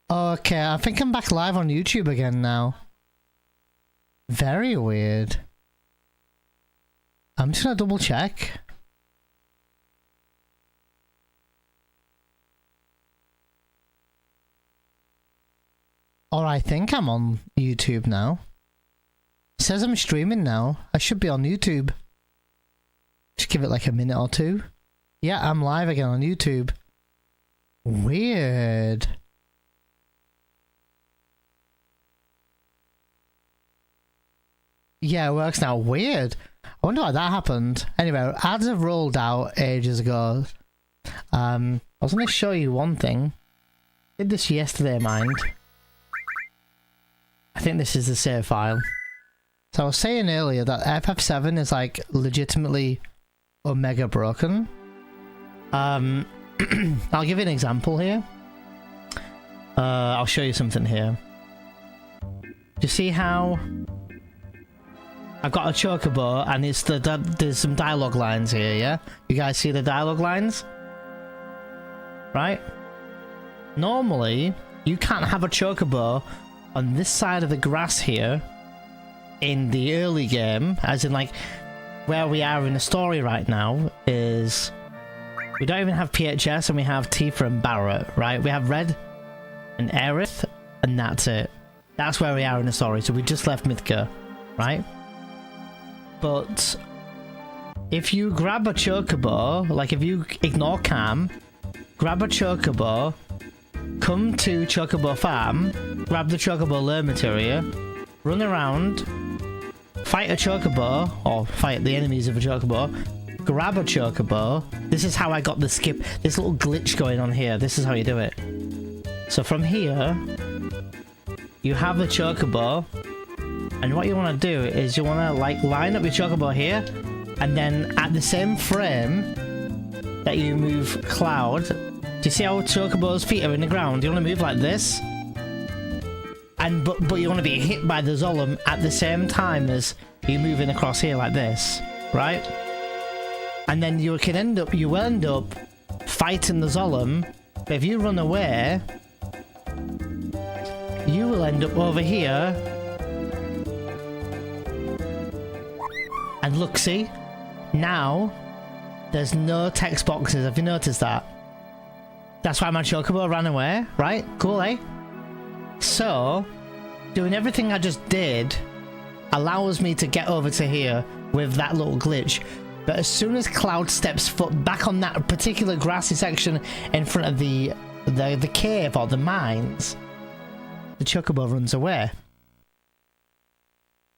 Okay, I think I'm back live on YouTube again now. Very weird. I'm just gonna double check. Or I think I'm on YouTube now. It says I'm streaming now. I should be on YouTube. Just give it like a minute or two. Yeah, I'm live again on YouTube. Weird. Yeah, it works now. Weird. I wonder why that happened. Anyway, ads have rolled out ages ago. I was going to show you one thing. Did this yesterday, mind. I think this is the save file. So I was saying earlier that FF7 is like legitimately omega broken. I'll give you an example here. I'll show you something here. Do you see how I've got a chocobo and it's there's some dialogue lines here, yeah? You guys see the dialogue lines? Right? Normally, you can't have a chocobo on this side of the grass here in the early game, as in like where we are in the story right now is we don't even have PHS and we have Tifa and Barrett, right? We have Red and Aerith and that's it. That's where we are in the story, so we just left Mythica, right? But if you grab a chocobo, like if you ignore Cam, grab a chocobo, come to Chocobo Farm, grab the Chocobo Lure Materia, run around, fight a chocobo, or fight the enemies of a chocobo, grab a chocobo. This is how I got the skip, this little glitch going on here. This is how you do it. So from here, you have the chocobo, and what you want to do is you want to like line up your chocobo here, and then at the same frame that you move Cloud, do you see how Chocobo's feet are in the ground? You want to move like this, and but you want to be hit by the Zolom at the same time as you moving across here like this, right? And then you will end up fighting the Zolom. But if you run away, you will end up over here. And look, see? Now, there's no text boxes. Have you noticed that? That's why my chocobo ran away, right? Cool, eh? So, doing everything I just did allows me to get over to here with that little glitch. But as soon as Cloud steps foot back on that particular grassy section in front of the cave or the mines, the chocobo runs away.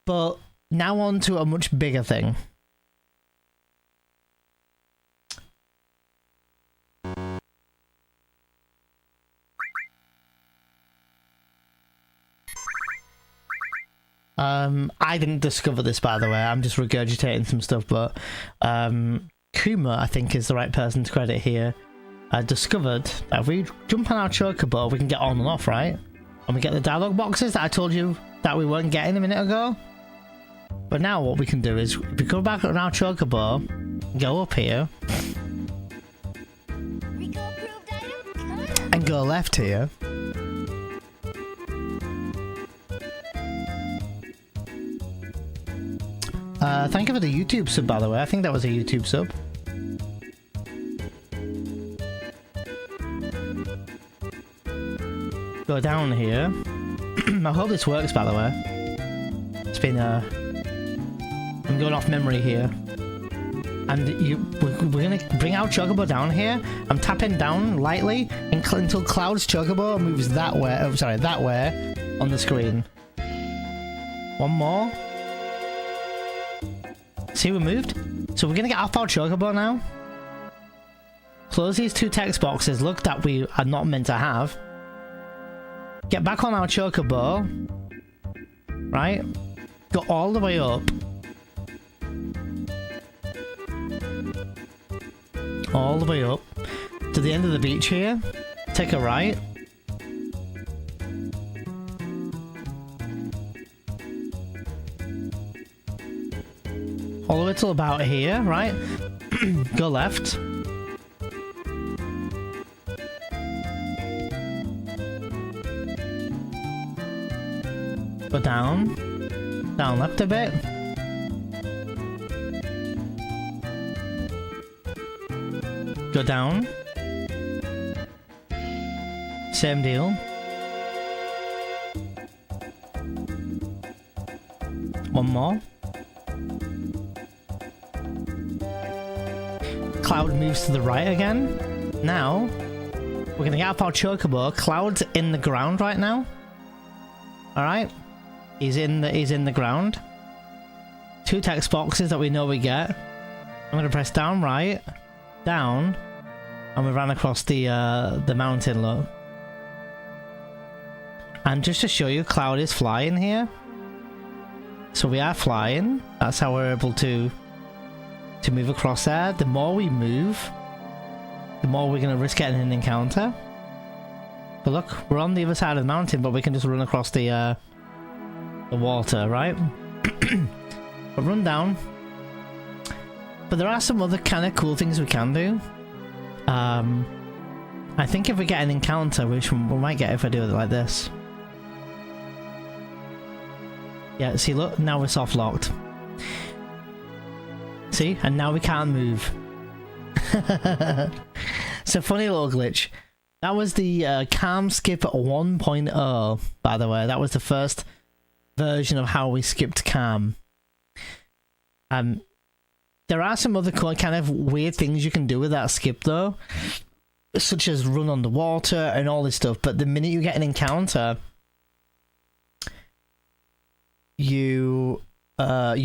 But now on to a much bigger thing. I didn't discover this, by the way. I'm just regurgitating some stuff, but Kuma, I think, is the right person to credit here. Discovered that if we jump on our chocobo, we can get on and off, right? And we get the dialogue boxes that I told you that we weren't getting a minute ago. But now what we can do is, if we go back on our chocobo, go up here, and go left here. Thank you for the YouTube sub, by the way. I think that was a YouTube sub. Go down here. I hope this works, by the way. It's been I'm going off memory here. And we're gonna bring our chocobo down here. I'm tapping down lightly until Cloud's chocobo moves that way. Oh, sorry, that way on the screen. One more. See, we moved. So we're gonna get off our chocobo now. Close these two text boxes. Look, that we are not meant to have. Get back on our chocobo. Right? Go all the way up. All the way up to the end of the beach here. Take a right. All the way till about here, right? Go left. Go down. Down left a bit. Go down. Same deal. One more. Cloud moves to the right again. Now, we're gonna get up our chocobo. Cloud's in the ground right now. Alright. He's in the ground. 2 text boxes that we know we get. I'm gonna press down right, down, and we ran across the mountain, look. And just to show you, Cloud is flying here. So we are flying. That's how we're able to move across there. The more we move, the more we're going to risk getting an encounter. But look, we're on the other side of the mountain, but we can just run across the water, right? But run down. But there are some other kind of cool things we can do. I think if we get an encounter, which we might get if I do it like this. Yeah, see, look, now we're soft locked. See, and now we can't move. It's a funny little glitch. That was the Calm Skip 1.0, by the way. That was the first version of how we skipped Calm. There are some other kind of weird things you can do with that skip, though, such as run on the water and all this stuff. But the minute you get an encounter, you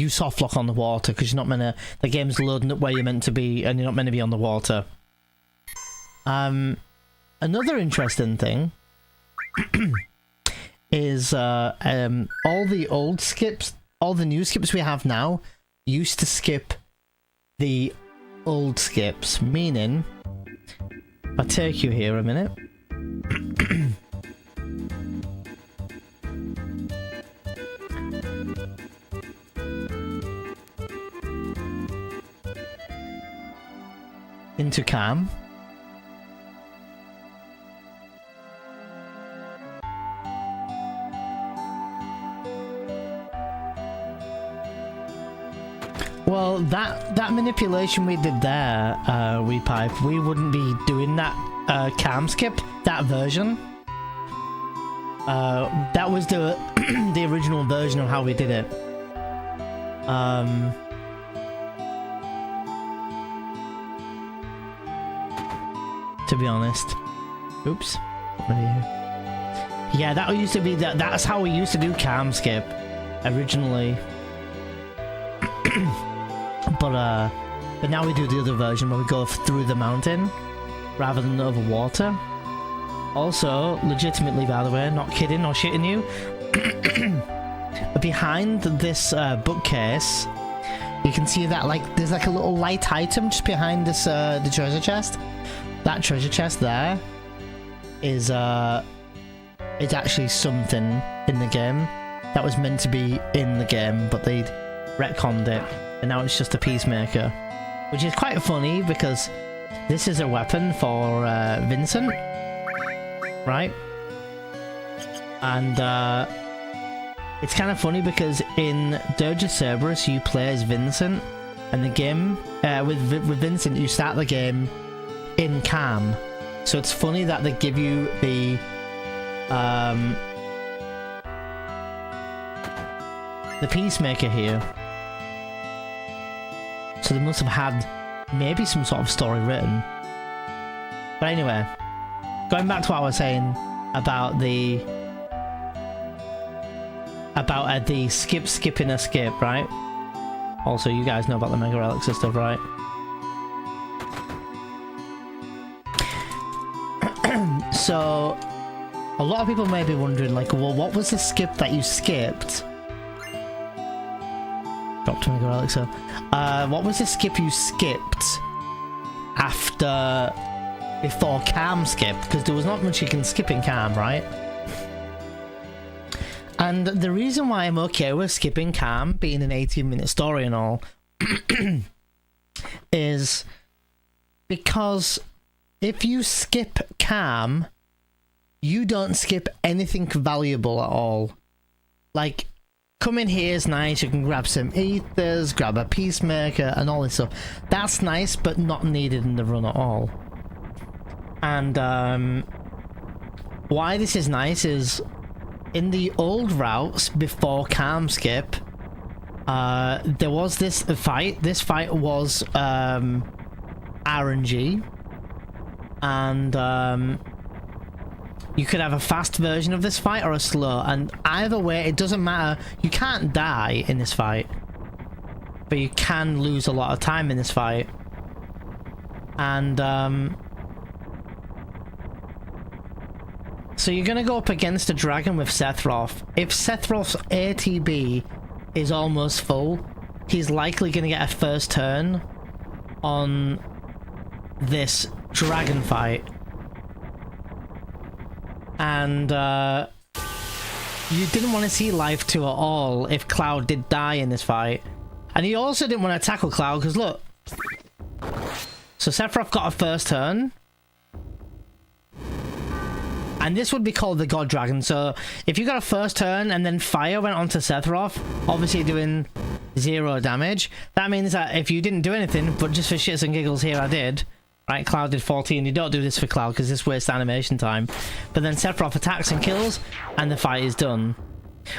soft lock on the water because you're not meant to. The game's loading up where you're meant to be, and you're not meant to be on the water. Another interesting thing is all the old skips, all the new skips we have now used to skip the old skips, meaning if I take you here a minute. Into Calm. Well, that manipulation we did there, Repipe, we wouldn't be doing that Calm skip, that version. That was the the original version of how we did it. To be honest. Oops. Yeah, that used to be that's how we used to do Calm skip originally. But now we do the other version where we go through the mountain rather than over water. Also, legitimately, by the way, not kidding or shitting you, behind this bookcase, you can see that there's like a little light item just behind this the treasure chest. That treasure chest there is actually something in the game that was meant to be in the game, but they'd retconned it, and now it's just a peacemaker, which is quite funny because this is a weapon for Vincent, right? And it's kind of funny because in Dirge of Cerberus you play as Vincent, and the game with Vincent you start the game in Calm, so it's funny that they give you the peacemaker here. So they must have had maybe some sort of story written. But anyway, going back to what I was saying about the skipping a skip, right? Also, you guys know about the Mega Relics and stuff, right? So, a lot of people may be wondering, well, what was the skip that you skipped? Drop to Mega Relic, so. What was the skip you skipped before Calm skip? Because there was not much you can skip in Calm, right? And the reason why I'm okay with skipping Calm, being an 18-minute story and all, is because if you skip Calm, you don't skip anything valuable at all. Like, come in here is nice. You can grab some ethers, grab a peacemaker, and all this stuff. That's nice, but not needed in the run at all. And why this is nice is in the old routes before Calm Skip, there was this fight. This fight was RNG, and you could have a fast version of this fight or a slow, and either way it doesn't matter. You can't die in this fight, but you can lose a lot of time in this fight. And so you're gonna go up against a dragon with Sephiroth. If Sephiroth's ATB is almost full, he's likely gonna get a first turn on this dragon fight. And you didn't want to see Life 2 at all if Cloud did die in this fight. And you also didn't want to tackle Cloud, because look. So Sephiroth got a first turn. And this would be called the God Dragon. So if you got a first turn and then fire went onto Sephiroth, obviously doing 0 damage, that means that if you didn't do anything, but just for shits and giggles, here I did. Right, Cloud did 14. You don't do this for Cloud because this wastes animation time. But then Sephiroth attacks and kills, and the fight is done.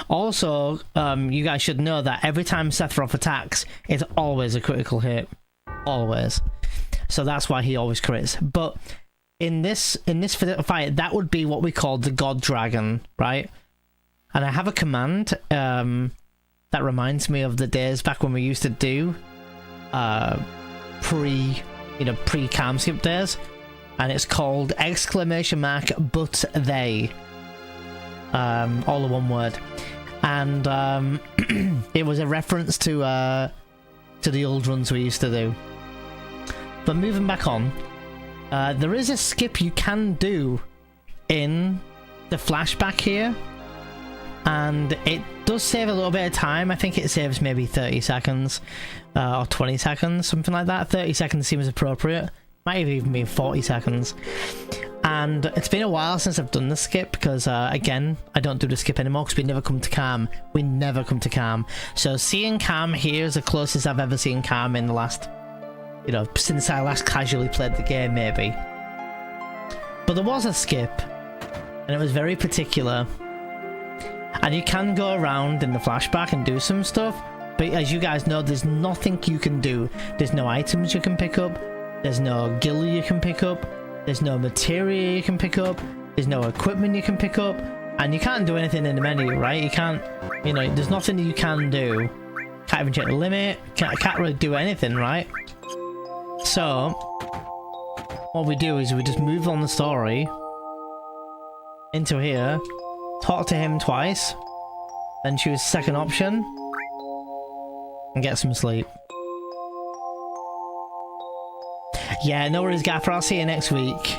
Also, you guys should know that every time Sephiroth attacks, it's always a critical hit. Always. So that's why he always crits. But in this fight, that would be what we call the God Dragon, right? And I have a command that reminds me of the days back when we used to do pre-Calm Skip days, and it's called ! But they, all in one word. And it was a reference to the old runs we used to do. But moving back on, there is a skip you can do in the flashback here, and it does save a little bit of time. I think it saves maybe 30 seconds or 20 seconds, something like that. 30 seconds seems appropriate. Might have even been 40 seconds. And it's been a while since I've done the skip because, again, I don't do the skip anymore because we never come to Calm. We never come to Calm. So seeing Calm here is the closest I've ever seen Calm in the last, since I last casually played the game, maybe. But there was a skip, and it was very particular. And you can go around in the flashback and do some stuff, but as you guys know, there's nothing you can do. There's no items you can pick up, there's no gil you can pick up, there's no materia you can pick up, there's no equipment you can pick up, and you can't do anything in the menu, right? You can't, there's nothing you can do. Can't even check the limit, can't really do anything, right? So, what we do is we just move on the story into here, talk to him twice, then choose second option, and get some sleep. Yeah, no worries, Gaffer. I'll see you next week.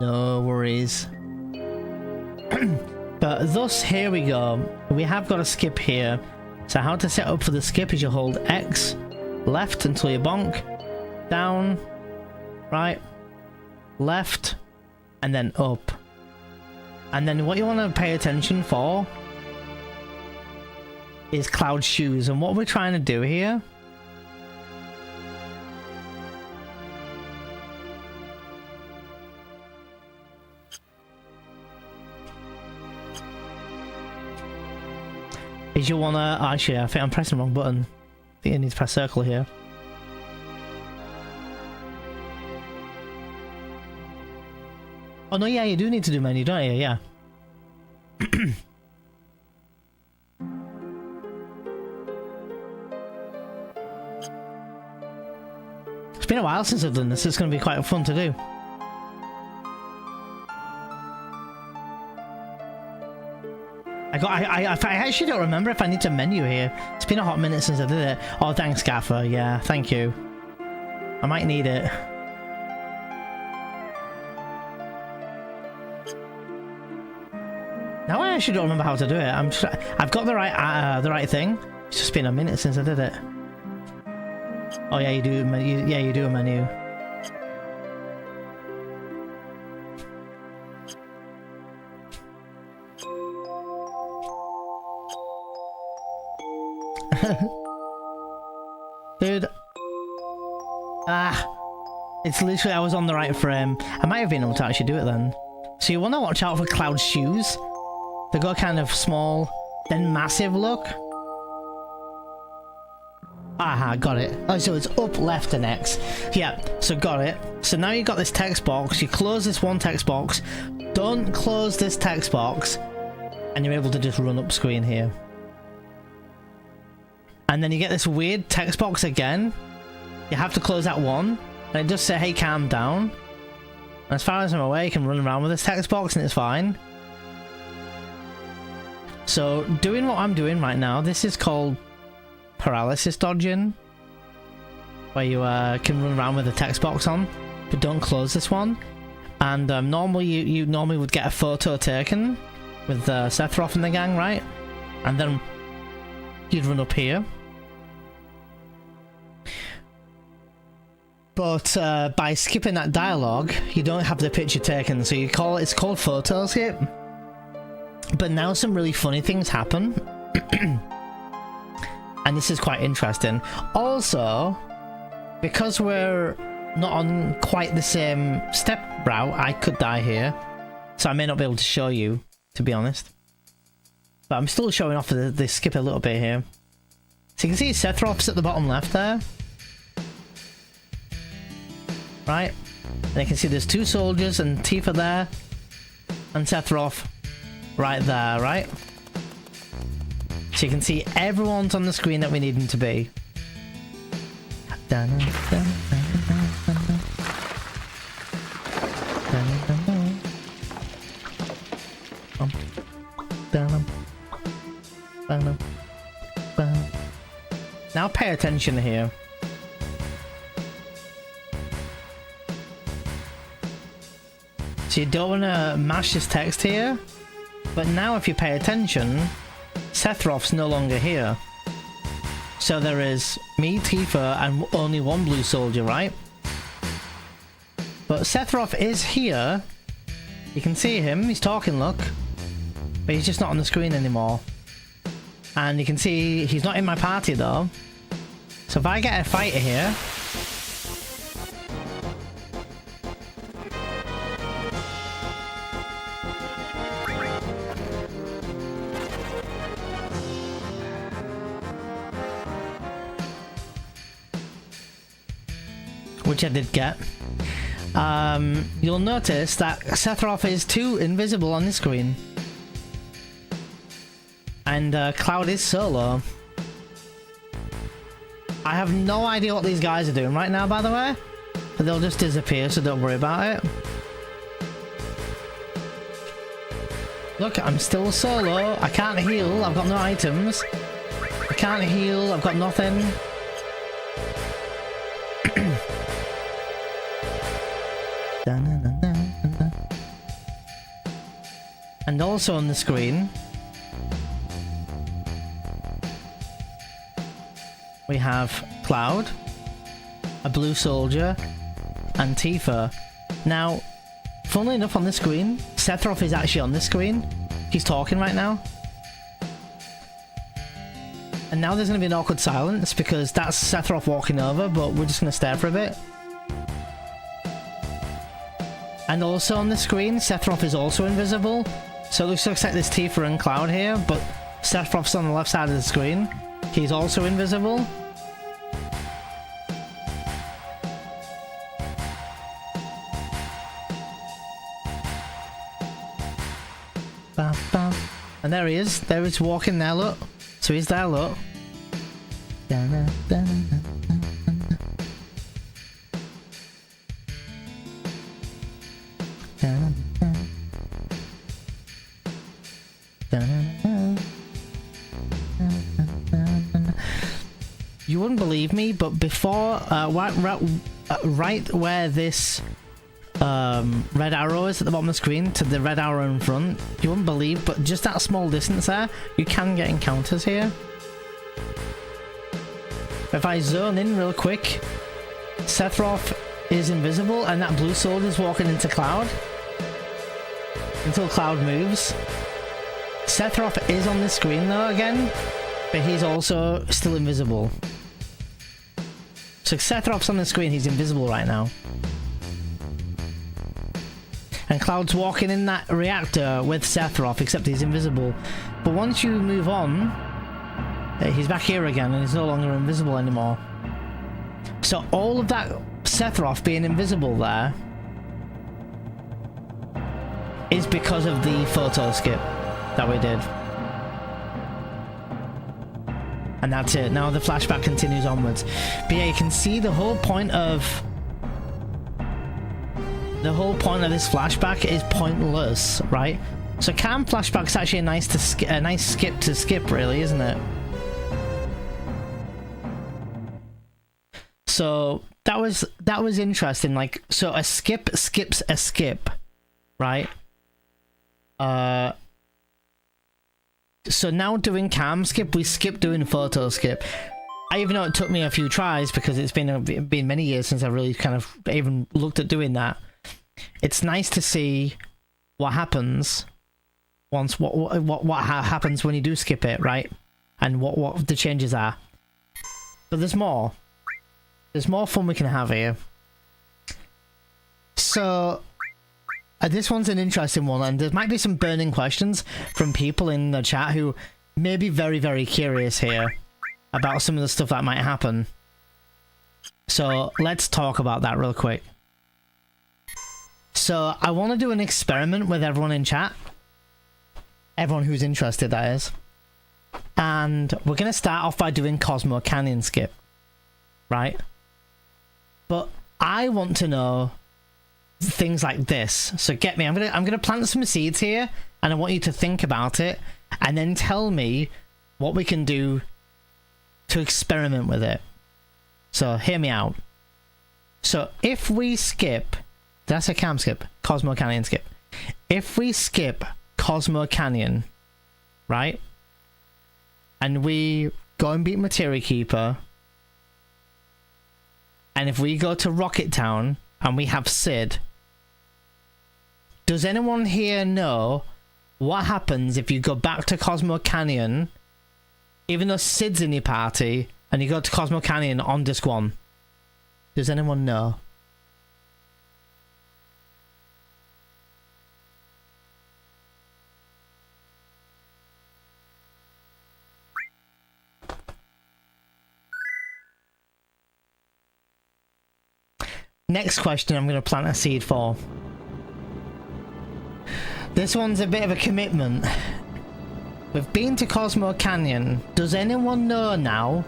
No worries. But thus, here we go. We have got a skip here. So how to set up for the skip is you hold X, left until you bonk, down, right, left, and then up. And then what you want to pay attention for is Cloud's shoes. And what we're trying to do here is you want to... Actually, I think I'm pressing the wrong button. I think I need to press circle here. Oh no, yeah, you do need to do menu, don't you? Yeah. It's been a while since I've done this. It's going to be quite fun to do. I actually don't remember if I need to menu here. It's been a hot minute since I did it. Oh, thanks, Gaffer. Yeah, thank you. I might need it. Now I actually don't remember how to do it. I've got the right thing. It's just been a minute since I did it. Oh yeah, you do. Yeah, you do a menu. Dude. It's literally, I was on the right frame. I might have been able to actually do it then. So you want to watch out for Cloud's shoes. They go kind of small, then massive look. Aha, got it. Oh, so it's up, left, and X. Yeah, so got it. So now you've got this text box. You close this one text box. Don't close this text box. And you're able to just run up screen here. And then you get this weird text box again. You have to close that one. And it does say, hey, calm down. And as far as I'm aware, you can run around with this text box and it's fine. So, doing what I'm doing right now, this is called paralysis dodging. Where you can run around with the text box on. But don't close this one. And normally, you normally would get a photo taken with Sephiroth and the gang, right? And then you'd run up here. But by skipping that dialogue, you don't have the picture taken, so it's called photo skip. But now some really funny things happen. And this is quite interesting. Also, because we're not on quite the same step route, I could die here. So I may not be able to show you, to be honest. But I'm still showing off the skip a little bit here. So you can see Sephiroth's at the bottom left there. Right? And you can see there's two soldiers and Tifa there. And Sephiroth right there, right? So you can see everyone's on the screen that we need them to be. Now pay attention here. So you don't want to mash this text here, but now if you pay attention, Sephiroth's no longer here. So there is me, Tifa, and only one blue soldier, right? But Sephiroth is here. You can see him, he's talking, look. But he's just not on the screen anymore. And you can see he's not in my party though. So if I get a fighter here... which I did get. You'll notice that Sephiroth is too invisible on the screen. And Cloud is solo. I have no idea what these guys are doing right now, by the way. But they'll just disappear, so don't worry about it. Look, I'm still solo. I can't heal. I've got no items. I can't heal. I've got nothing. And also on the screen, we have Cloud, a blue soldier, and Tifa. Now, funnily enough on the screen, Sephiroth is actually on the screen. He's talking right now. And now there's going to be an awkward silence because that's Sephiroth walking over, but we're just going to stare for a bit. And also on the screen, Sephiroth is also invisible. So it looks like there's Tifa and Cloud here, but Sephiroth's on the left side of the screen. He's also invisible. And there he is. There he's walking there, look. So he's there, look. You wouldn't believe me, but before, right where this red arrow is at the bottom of the screen to the red arrow in front, you wouldn't believe, but just that small distance there, you can get encounters here. If I zone in real quick, Sephiroth is invisible and that blue sword is walking into Cloud until Cloud moves. Sephiroth is on the screen though again, but he's also still invisible. So Sephiroth's on the screen, he's invisible right now. And Cloud's walking in that reactor with Sephiroth, except he's invisible. But once you move on, he's back here again, and he's no longer invisible anymore. So all of that Sephiroth being invisible there is because of the photo skip that we did. And that's it. Now the flashback continues onwards. But yeah, you can see the whole point of this flashback is pointless, right? So Cam flashback's actually a nice skip to skip, really, isn't it? So that was interesting. Like, so a skip skips a skip, right? So now doing cam skip, we skip doing photo skip. I even know it took me a few tries because it's been many years since I really kind of even looked at doing that. It's nice to see what happens once what happens when you do skip it, right? And what the changes are. But there's more. There's more fun we can have here. So this one's an interesting one, and there might be some burning questions from people in the chat who may be very, very curious here about some of the stuff that might happen. So let's talk about that real quick. So I want to do an experiment with everyone in chat. Everyone who's interested, that is. And we're going to start off by doing Cosmo Canyon skip. Right? But I want to know things like this. So get me, I'm gonna plant some seeds here, and I want you to think about it and then tell me what we can do to experiment with it. So hear me out. So if we skip, that's a cam skip, Cosmo Canyon skip. If we skip Cosmo Canyon, right, and we go and beat Materia Keeper, and if we go to Rocket Town and we have Sid, does anyone here know what happens if you go back to Cosmo Canyon, even though Sid's in your party, and you go to Cosmo Canyon on disc 1? Does anyone know? Next question I'm going to plant a seed for. This one's a bit of a commitment. We've been to Cosmo Canyon. Does anyone know now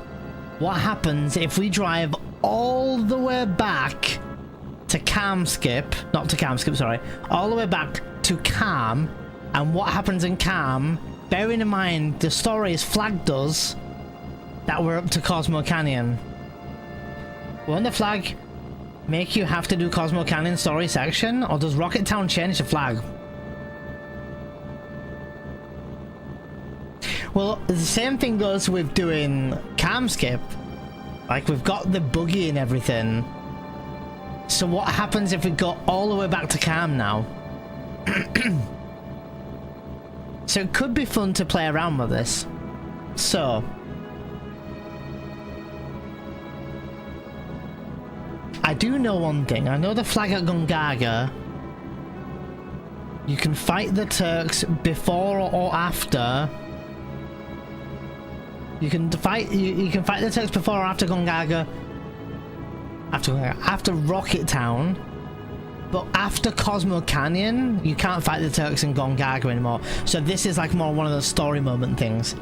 what happens if we drive all the way back to Cam Skip? Not to Cam Skip, sorry. All the way back to Cam. And what happens in Cam, bearing in mind the story has flagged us that we're up to Cosmo Canyon. Won't the flag make you have to do Cosmo Canyon story section? Or does Rocket Town change the flag? Well, the same thing goes with doing cam skip. Like, we've got the buggy and everything. So what happens if we go all the way back to cam now? So it could be fun to play around with this. So I do know one thing. I know the flag at Gongaga, you can fight the Turks before or after. You can fight the Turks before or after Gongaga. After Rocket Town. But after Cosmo Canyon, you can't fight the Turks in Gongaga anymore. So this is like more one of those story moment things.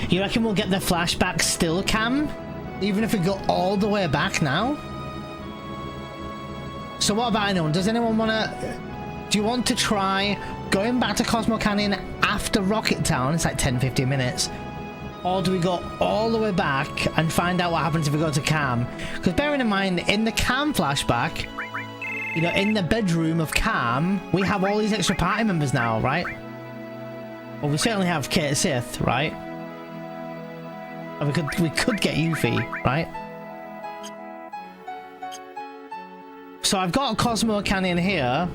You reckon we'll get the flashback still, Cam? Even if we go all the way back now? So what about anyone? Does anyone want to... Do you want to try going back to Cosmo Canyon after Rocket Town? It's like 10-15 minutes. Or do we go all the way back and find out what happens if we go to Cam? Because bearing in mind, in the Cam flashback, you know, in the bedroom of Cam, we have all these extra party members now, right? Well, we certainly have Kate Sith, right? And we could get Yuffie, right? So I've got a Cosmo Canyon here.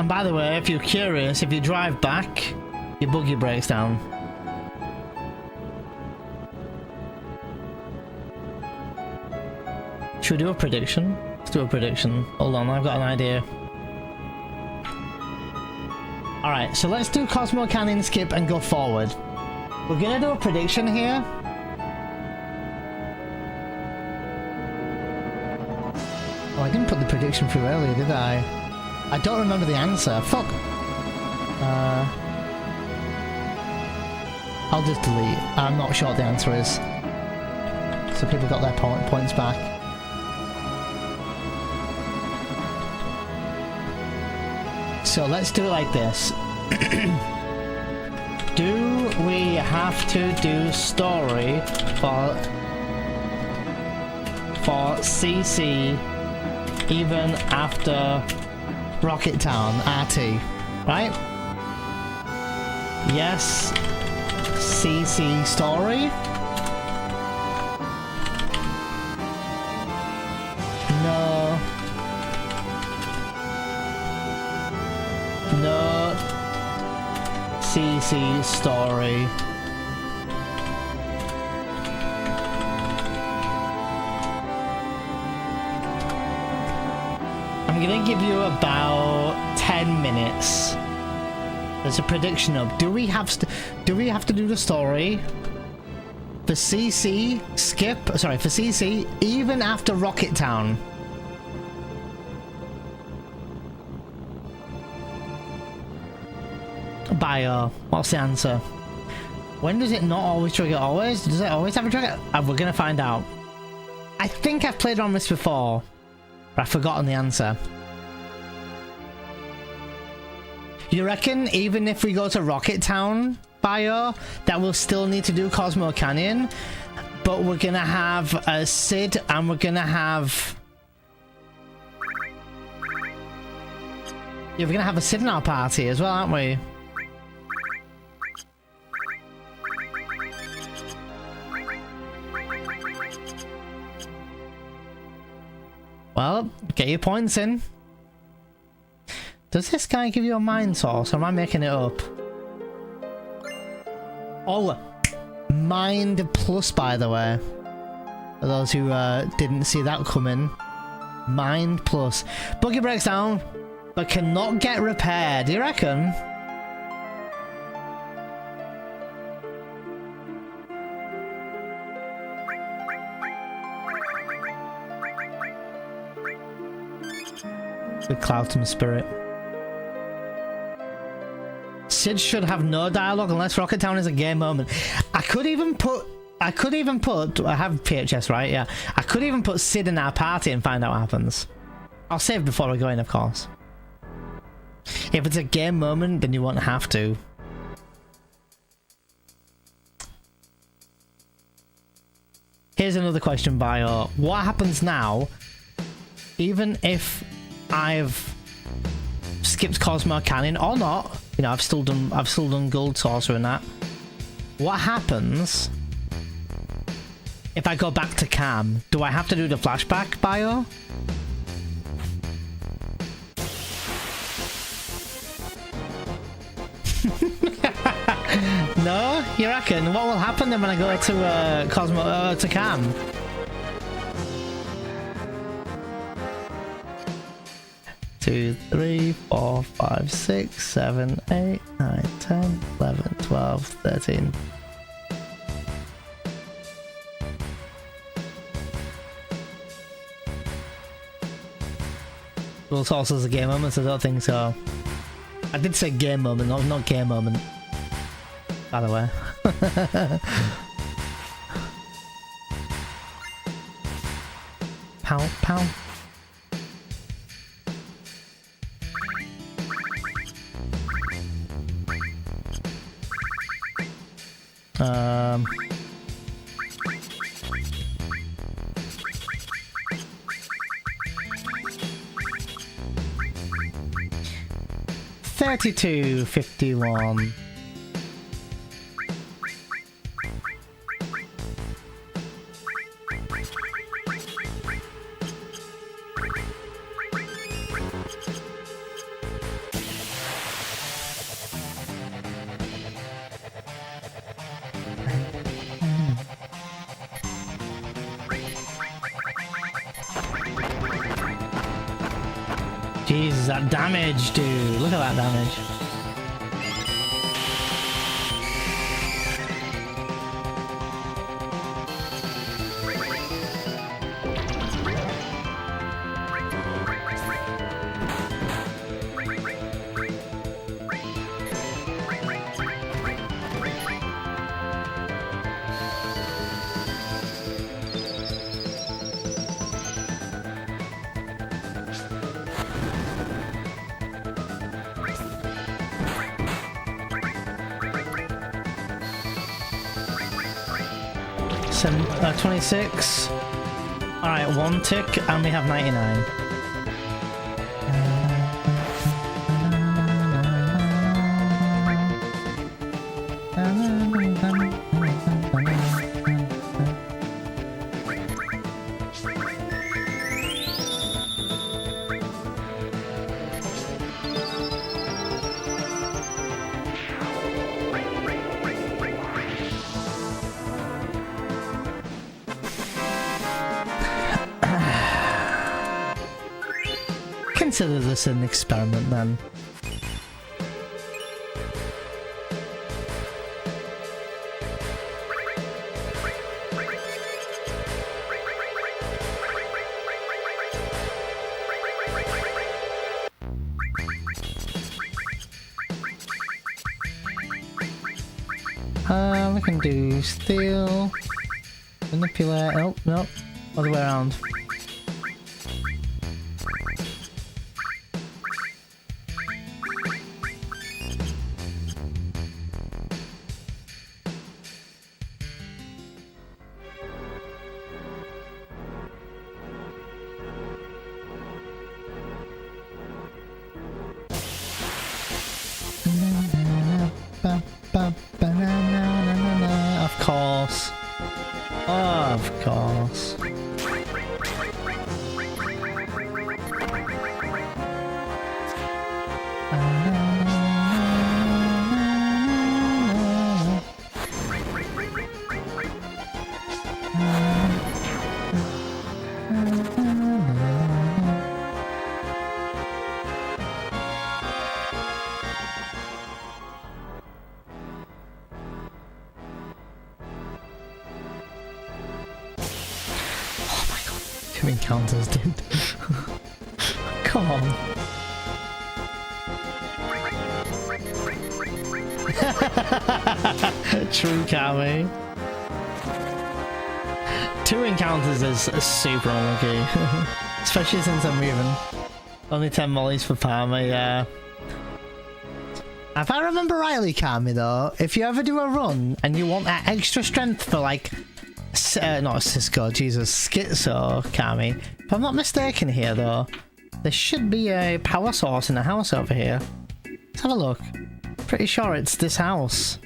And by the way, if you're curious, if you drive back, your buggy breaks down. Should we do a prediction? Let's do a prediction. Hold on, I've got an idea. Alright, so let's do Cosmo Canyon skip and go forward. We're gonna do a prediction here. Oh, I didn't put the prediction through earlier, did I? I don't remember the answer. Fuck! I'll just delete. I'm not sure what the answer is. So people got their points back. So let's do it like this. Do we have to do story for CC even after Rocket Town RT, right? Yes, CC story. No. No. CC story. I'm gonna give you about 10 minutes. There's a prediction up. Do we have to do the story for CC skip? Sorry, for CC even after Rocket Town. Bio. What's the answer? When does it not always trigger? Always? Does it always have a trigger? We're gonna find out. I think I've played on this before, but I've forgotten the answer. You reckon even if we go to Rocket Town bio, that we'll still need to do Cosmo Canyon, but we're gonna have a Sid and we're gonna have... Yeah, we're gonna have a Sid in our party as well, aren't we? Well, get your points in. Does this guy give you a mind source, or am I making it up? Oh, mind plus, by the way. For those who didn't see that coming. Mind plus. Buggy breaks down, but cannot get repaired. Do you reckon? The Cloudton Spirit. Sid should have no dialogue unless Rocket Town is a game moment. I could even put, I have PHS, right? Yeah. I could even put Sid in our party and find out what happens. I'll save before we go in, of course. If it's a game moment, then you won't have to. Here's another question, Bio. What happens now, even if I've skipped Cosmo Canyon or not? You know, I've still done Gold Saucer and that. What happens if I go back to Cam? Do I have to do the flashback bio? No? You reckon? What will happen then when I go to to Cam? Two, 3, 4, 5, 6, 7, 8, 9, 10, 11, 12, 13. Well, it's also a game moment, so I don't think so. I did say game moment, not game moment. By the way. Pow, pow. Um... 3251. Jesus, that damage, dude. Look at that damage. Seven, 26. Alright, one tick, and we have 99. Consider this an experiment then. We can do steal, manipulate. Oh, no, other way around. Of course. Of course. Two encounters, dude. Come on. True, Kami. Two encounters is super unlucky. Especially since I'm moving. Only 10 mollies for Parma, yeah. If I remember rightly, Kami, though, if you ever do a run and you want that extra strength for, like, not Cisco, Jesus, Schizo, Kami. If I'm not mistaken here, though, there should be a power source in the house over here. Let's have a look. Pretty sure it's this house.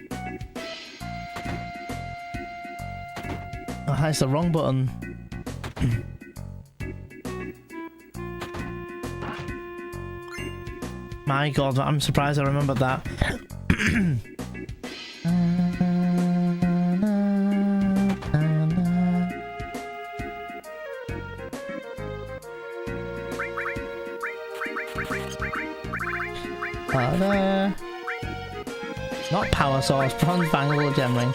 Oh, that's the wrong button. My God, I'm surprised I remembered that. There. Not power source, bronze bangle gem ring.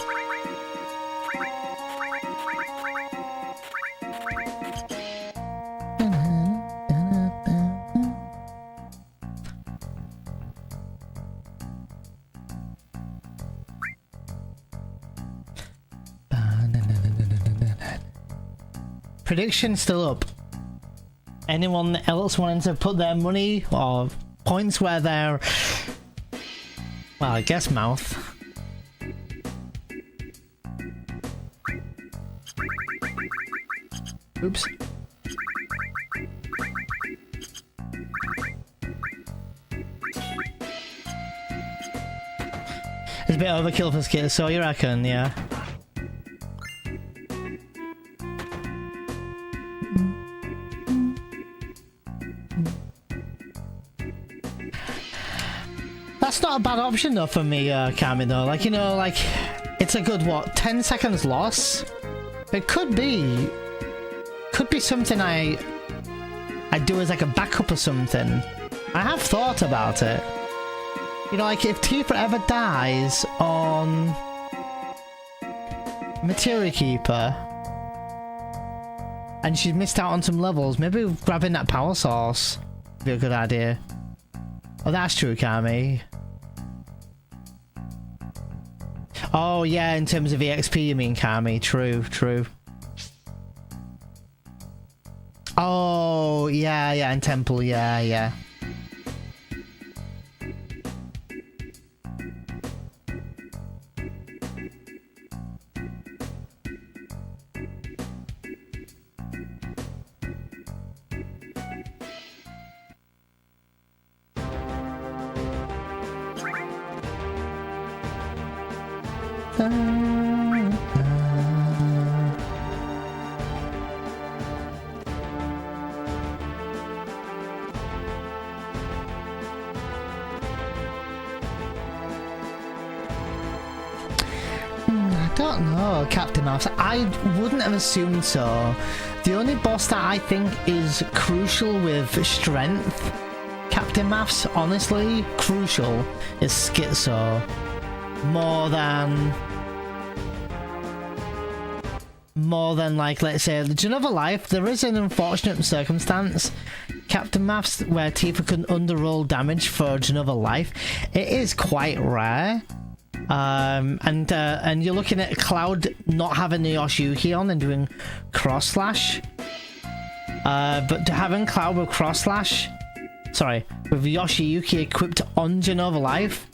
Prediction still up. Anyone else wanting to put their money or points where they're, well, I guess mouth. Oops. It's a bit overkill for Skit, so you reckon, yeah. That's not a bad option though for me, Kami, though. Like, you know, like, it's a good, what, 10 seconds loss? It could be something I do as like a backup or something. I have thought about it. You know, like if Tifa ever dies on Materia Keeper and she's missed out on some levels, maybe grabbing that power source would be a good idea. Oh, that's true, Kami. Oh yeah, in terms of EXP you mean, Kami. True, true. Oh, yeah, yeah, in Temple, yeah, yeah. I don't know, Captain Mouse. I wouldn't have assumed so. The only boss that I think is crucial with strength, Captain Maths, honestly, crucial, is Schizo. More than like, let's say, Genova Life. There is an unfortunate circumstance, Captain Maths, where Tifa can underroll damage for Genova Life. It is quite rare. And you're looking at Cloud not having the Yoshiyuki on and doing cross slash. But having Cloud with cross slash, sorry, with Yoshiyuki equipped on Genova Life,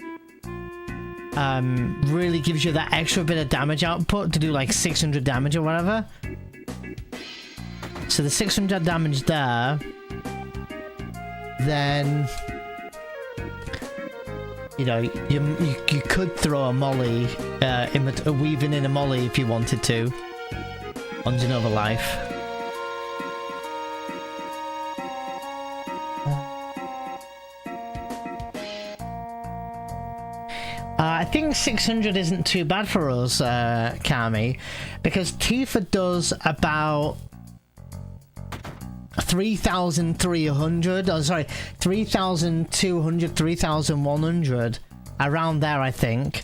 really gives you that extra bit of damage output to do like 600 damage or whatever. So the 600 damage there, then you know you could throw a molly, weaving in a molly if you wanted to on Genova Life. I think 600 isn't too bad for us, Kami, because Tifa does about 3,300, oh sorry, 3,200, 3,100, around there I think.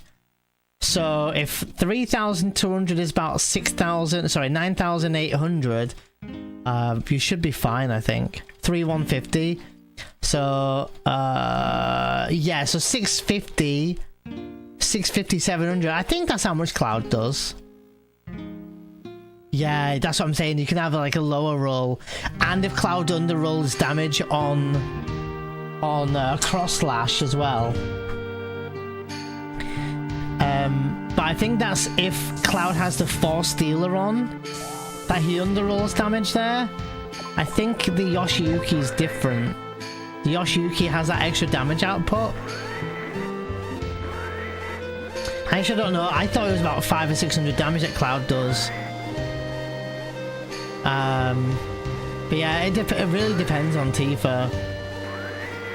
So if 3,200 is about 6,000, sorry, 9,800, you should be fine, I think. 3,150. So, yeah, so 650, 700. I think that's how much Cloud does. Yeah, that's what I'm saying. You can have like a lower roll, and if Cloud underrolls damage on cross slash as well. But I think that's if Cloud has the Force Stealer on, that he underrolls damage there. I think the Yoshiyuki is different. The Yoshiyuki has that extra damage output. I actually don't know. I thought it was about 500 or 600 damage that Cloud does. But yeah, it really depends on Tifa.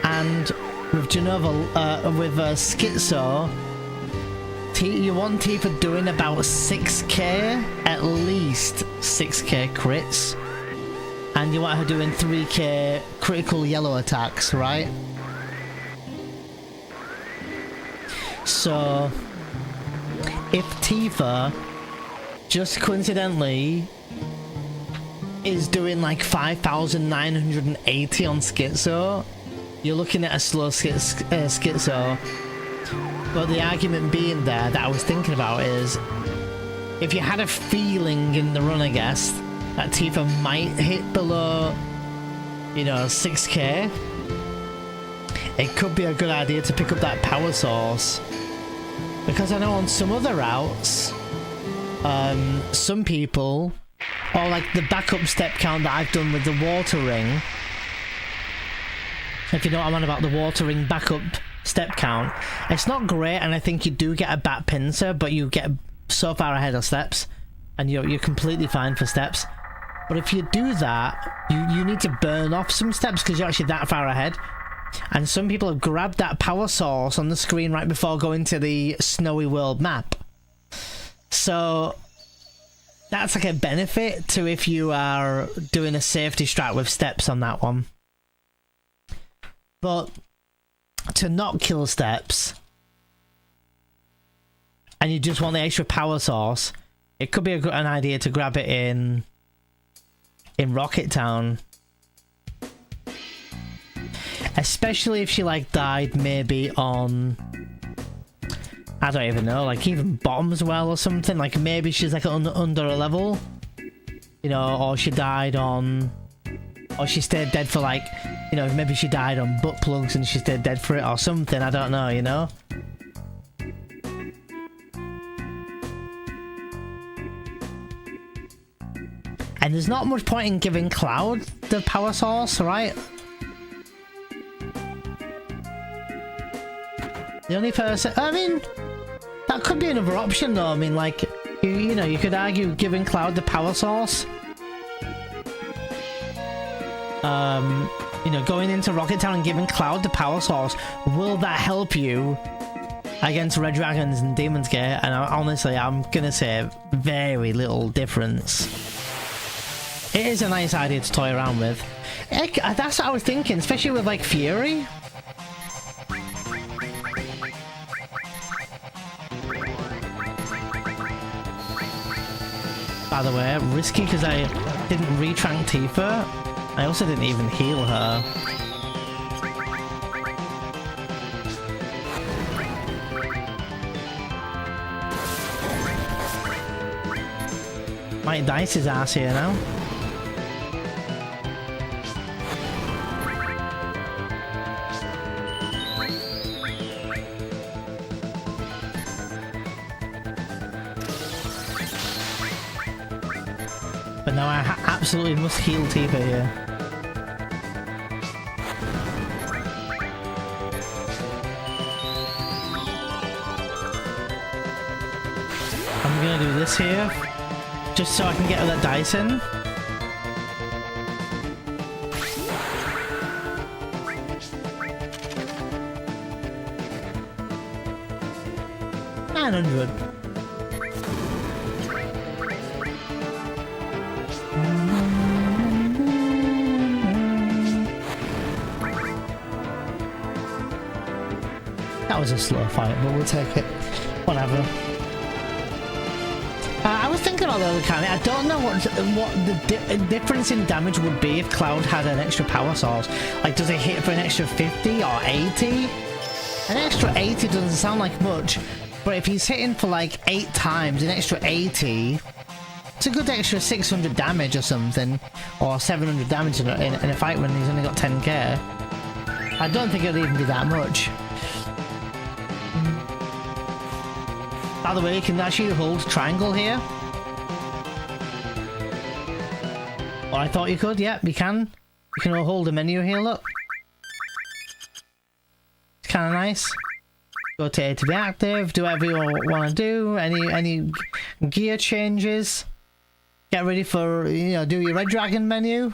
And with Genova, with Schizo, you want Tifa doing about 6k, at least 6k crits. And you want her doing 3k critical yellow attacks, right? So if Tifa just coincidentally is doing like 5,980 on Schizo, you're looking at a slow Schizo. But the argument being there that I was thinking about is, if you had a feeling in the run, I guess, that Tifa might hit below, you know, 6k, it could be a good idea to pick up that power source. Because I know on some other routes, some people, or like the backup step count that I've done with the water ring, if you know what I'm on about, the water ring backup step count, it's not great, and I think you do get a bat pincer, but you get so far ahead of steps, and you're completely fine for steps. But if you do that, you need to burn off some steps because you're actually that far ahead. And some people have grabbed that power source on the screen right before going to the Snowy World map. So that's like a benefit to if you are doing a safety strat with steps on that one. But to not kill steps, and you just want the extra power source, it could be an idea to grab it in Rocket Town. Especially if she like died maybe on, I don't even know, like even bottoms well or something. Like maybe she's like under a level, you know, or she died on, or she stayed dead for like, you know, maybe she died on butt plugs and she stayed dead for it or something. I don't know, you know. And there's not much point in giving Cloud the power source, right? The only person, I mean, that could be another option though. I mean, like, you know, you could argue giving Cloud the power source. You know, going into Rocket Town and giving Cloud the power source, will that help you against Red Dragons and Demon's Gate? And honestly, I'm gonna say very little difference. It is a nice idea to toy around with. That's what I was thinking, especially with like Fury. By the way, risky because I didn't retrank Tifa. I also didn't even heal her. Might dice his ass here now. But now I absolutely must heal Tifa here. I'm gonna do this here, just so I can get that dice in. $900. That was a slow fight, but we'll take it. Whatever. I was thinking about the other kind. I don't know what the difference in damage would be if Cloud had an extra power source. Like, does it hit for an extra 50 or 80? An extra 80 doesn't sound like much, but if he's hitting for like 8 times, an extra 80, it's a good extra 600 damage or something, or 700 damage in a fight when he's only got 10k. I don't think it'll even be that much. By the way, you can actually hold triangle here. Or I thought you could, yeah, you can. You can hold the menu here, look. It's kind of nice. Go to A to be active, do whatever you want to do, any gear changes. Get ready for, you know, do your Red Dragon menu.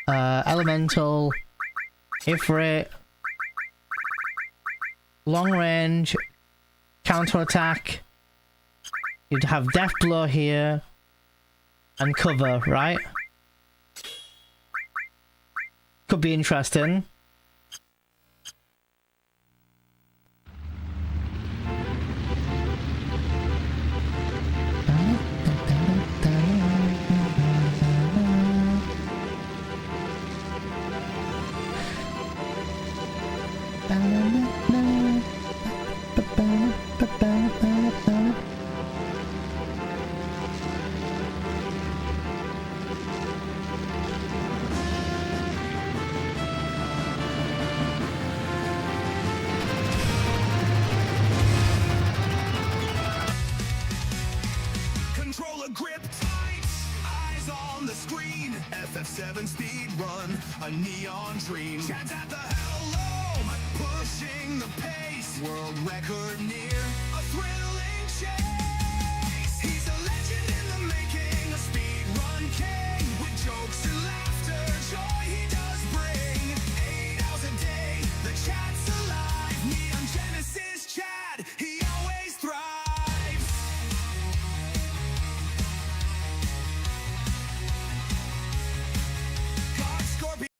Elemental, Ifrit, long range, counter attack. You'd have Death Blow here, and cover, right? Could be interesting. Controller grip tight, eyes on the screen. FF7 speedrun, a neon dream. Chance at the hello, pushing the pace. World record near, a thrilling chase. He's a legend in the making, a speedrun king. With jokes and laughter, joy he does bring. 8 hours a day, the chat's alive. Neon Genesis chat, he always thrives. God Scorpion.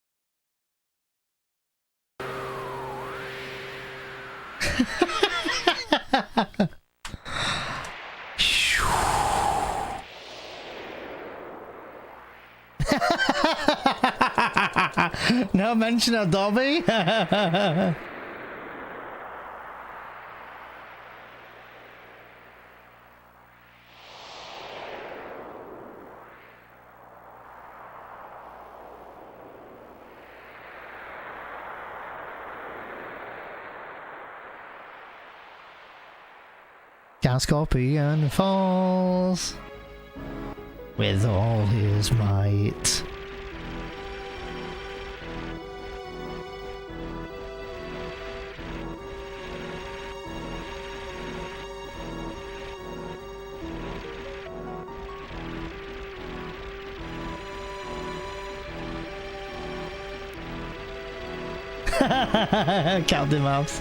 No mention of Dobby. Scorpion falls with all his might. Captain Mouse.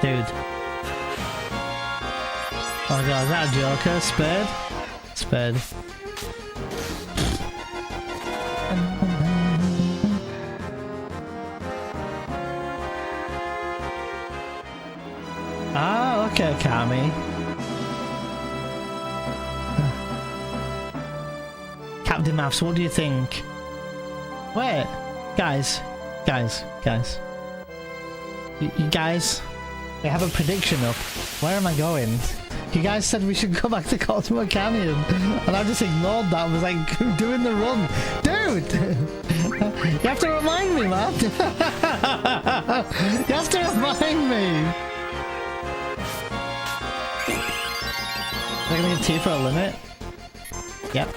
Dude. Oh god, is that a Joker? Spade? Spade. Ah, okay, Kami. Captain Maths, what do you think? Wait, guys. You guys, we have a prediction up. Where am I going? You guys said we should go back to Cosmo Canyon, and I just ignored that. I was like, doing the run. Dude! You have to remind me, man. You have to remind me. Am I gonna get 2 for a limit? Yep.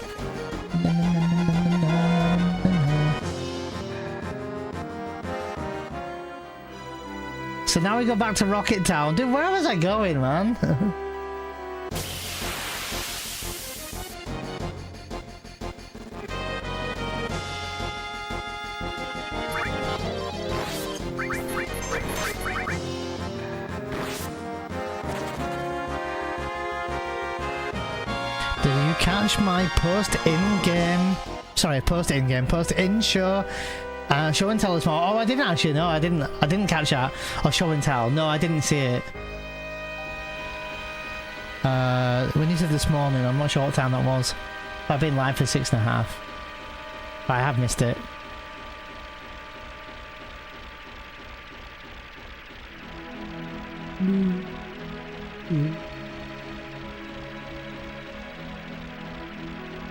So now we go back to Rocket Town. Dude, where was I going, man? Did you catch my post-in-game? Sorry, post-in-game, post-in-show. Show and tell us more. Oh, I didn't actually. No, I didn't catch that. Or show and tell. No, I didn't see it. When you said this morning, I'm not sure what time that was. I've been live for 6.5. But I have missed it.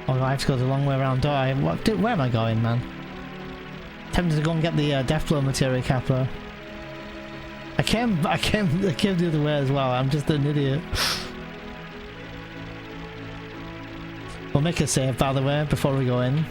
Oh, life goes a long way around. Where am I going, man? Tempted to go and get the death blow materia capper. I came the other way as well. I'm just an idiot. We'll make a save, by the way, before we go in.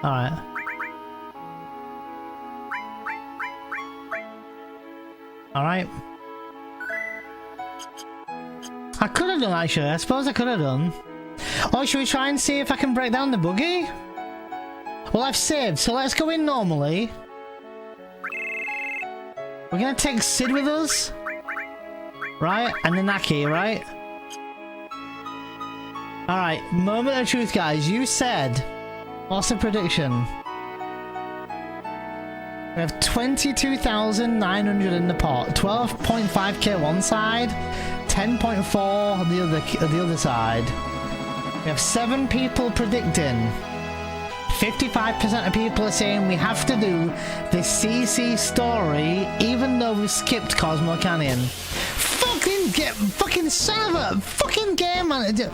Alright. Alright. I could have done actually. I suppose I could have done. Oh, should we try and see if I can break down the buggy? Well, I've saved, so let's go in normally. We're gonna take Sid with us. Right? And the Naki, right? Alright, moment of truth, guys. You said... What's the prediction? We have 22,900 in the pot. 12.5k one side, 10.4 on the other side. We have 7 people predicting 55% of people are saying we have to do the CC story, even though we skipped Cosmo Canyon. Fucking son of a fucking game manager.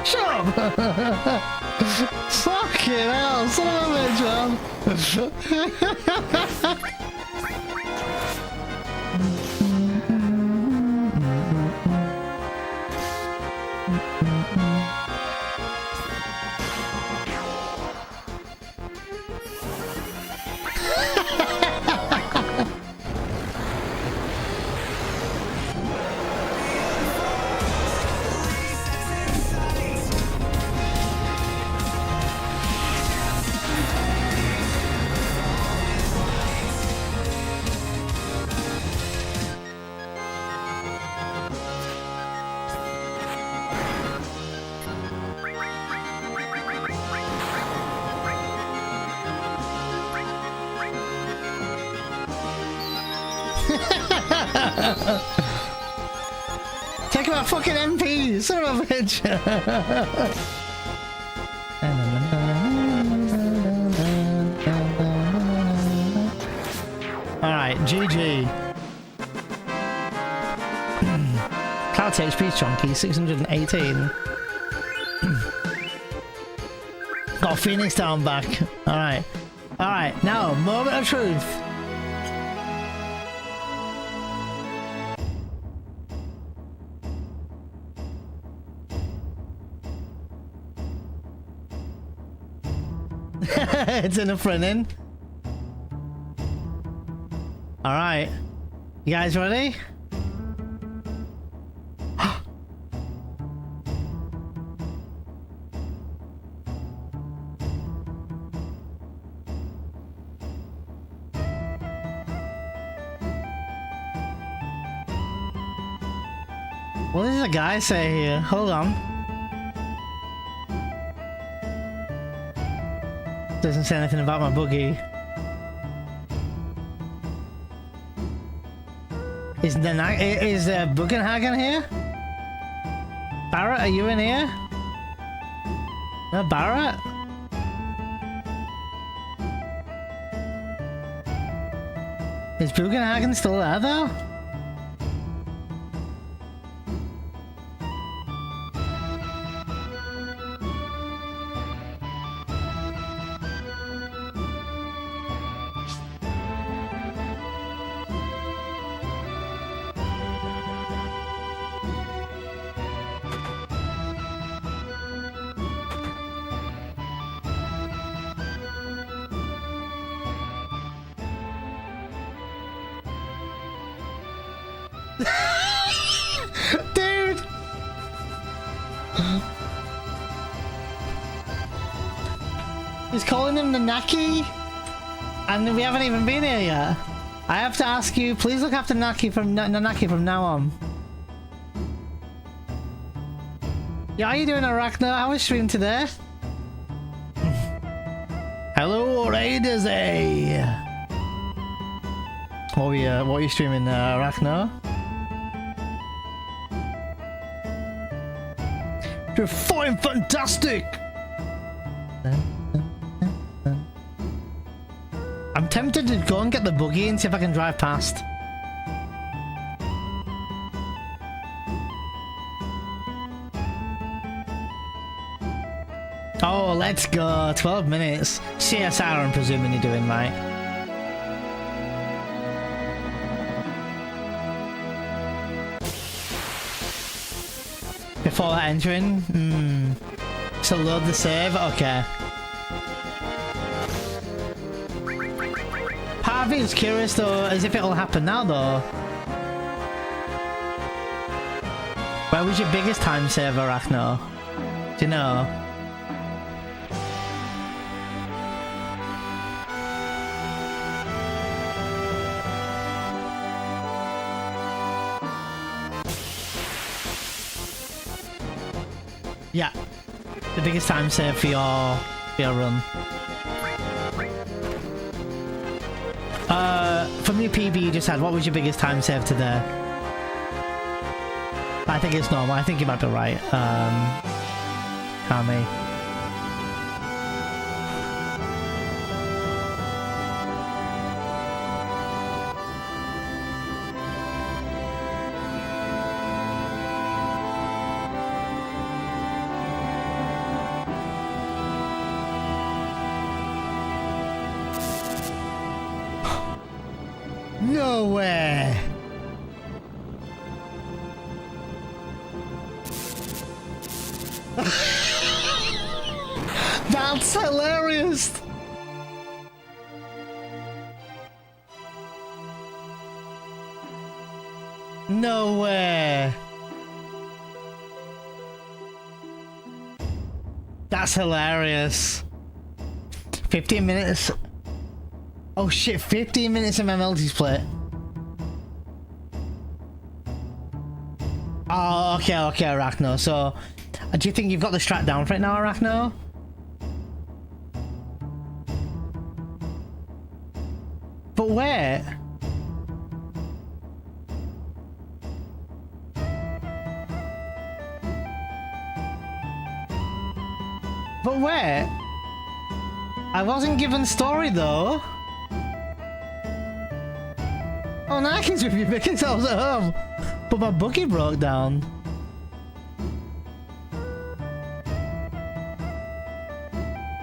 Shut up! Fucking hell, son of a bitch, man. Take my fucking MP, son of a bitch. Alright, GG. Cloud HP chunky, 618. Got Phoenix down back. Alright. Alright, now, moment of truth. It's in the front end. Alright. You guys ready? What does the guy say here? Hold on. Doesn't say anything about my buggy. Is Bugenhagen here? Barrett, are you in here? No, Barrett? Is Bugenhagen still there though? Dude! He's calling him the Naki, and we haven't even been here yet. I have to ask you, please look after Naki from Nanaki from now on. Yeah, how are you doing, Arachno? How was stream today? Hello, Raiders, What are you streaming, Arachno? You're fucking fantastic! I'm tempted to go and get the buggy and see if I can drive past. Oh, let's go. 12 minutes. CSR, I'm presuming you're doing, right? Before entering? So load the save? Okay. Part of me is curious though, as if it'll happen now though. Where was your biggest time save, Arachno? Do you know? Yeah, the biggest time save for your run. From your PB you just had, what was your biggest time save today? I think it's normal. I think you might be right. Kami. No way! That's hilarious! No way! That's hilarious. 15 minutes. Oh shit, 15 minutes of my multisplit. Oh, okay, Arachno. So, do you think you've got the strat down for it now, Arachno? But wait. But wait. I wasn't given story though. Oh, Narkins with you because I was at home. But my buggy broke down.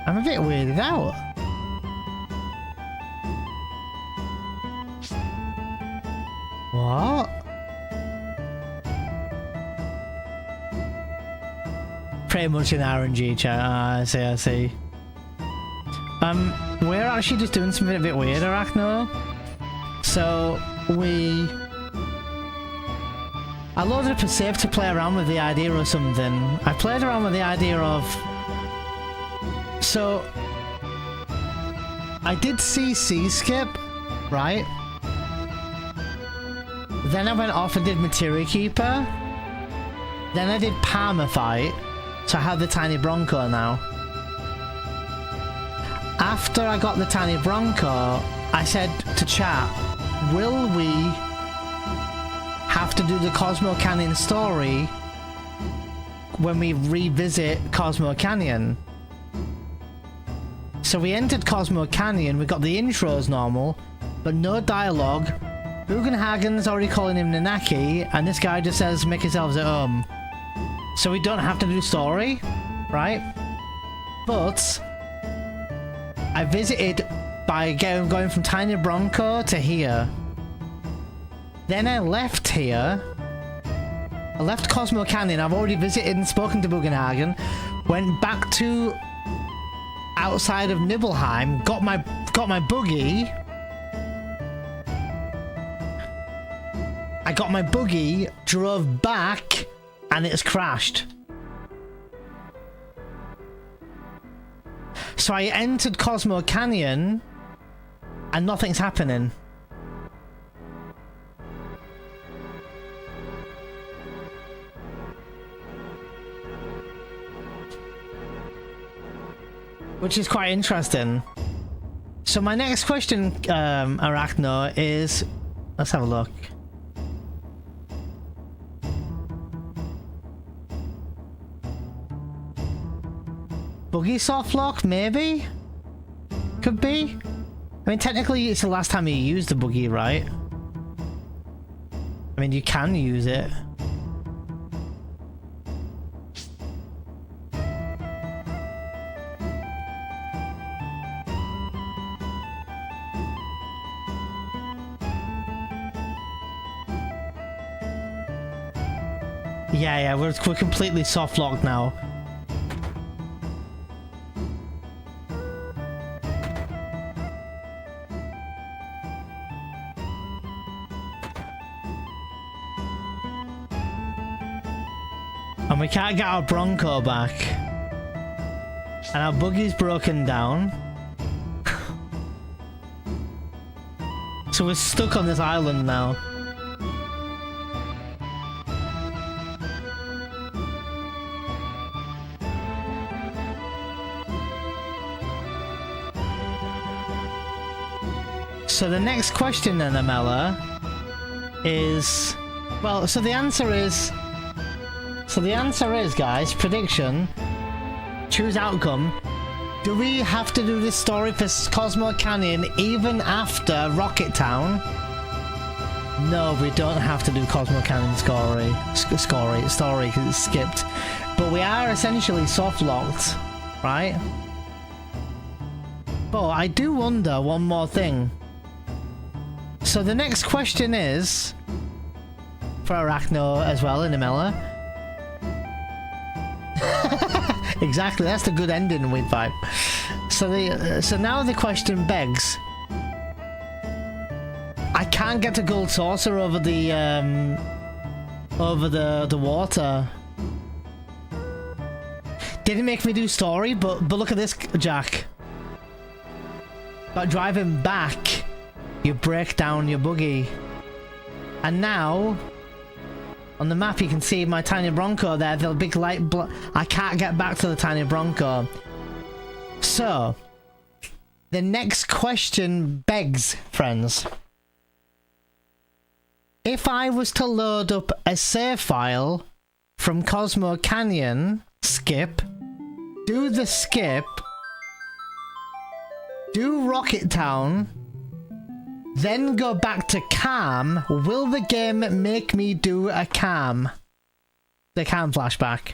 I'm a bit weirded out. What? Pretty much in RNG chat. I see. We're actually just doing something a bit weird, Arachno. So, I loaded up a save to play around with the idea of something. I played around with the idea of... So, I did CC skip, right? Then I went off and did Materia Keeper. Then I did Palmer Fight. So I have the Tiny Bronco now. After I got the Tiny Bronco, I said to chat, will we have to do the Cosmo Canyon story when we revisit Cosmo Canyon? So we entered Cosmo Canyon, we got the intros normal, but no dialogue. Bugenhagen's already calling him Nanaki, and this guy just says, make yourselves at home. So we don't have to do story, right? But I visited by going from Tiny Bronco to here. Then I left here. I left Cosmo Canyon. I've already visited and spoken to Bugenhagen. Went back to outside of Nibelheim. Got my buggy. I got my buggy, drove back, and it's crashed. So I entered Cosmo Canyon, and nothing's happening. Which is quite interesting. So my next question, Arachno, is... Let's have a look. Buggy soft lock, maybe? Could be? I mean, technically it's the last time you used the buggy, right? I mean, you can use it. Yeah, we're completely soft locked now. And we can't get our Bronco back. And our buggy's broken down. So we're stuck on this island now. So the next question then, Amela, is... Well, so the answer is... So the answer is, guys, prediction. Choose outcome. Do we have to do this story for Cosmo Canyon even after Rocket Town? No, we don't have to do Cosmo Canyon story because it's skipped. But we are essentially soft-locked, right? But I do wonder one more thing. So the next question is, for Arachno as well, in Amela. Exactly, that's the good ending with vibe. So now the question begs. I can't get a gold saucer over the water. Didn't make me do story, but look at this, Jack. But driving back, you break down your buggy. And now, on the map you can see my tiny Bronco there, the big light I can't get back to the tiny Bronco. So, the next question begs, friends. If I was to load up a save file from Cosmo Canyon, skip, do the skip, do Rocket Town, then go back to Calm, will the game make me do a Calm? The Calm flashback.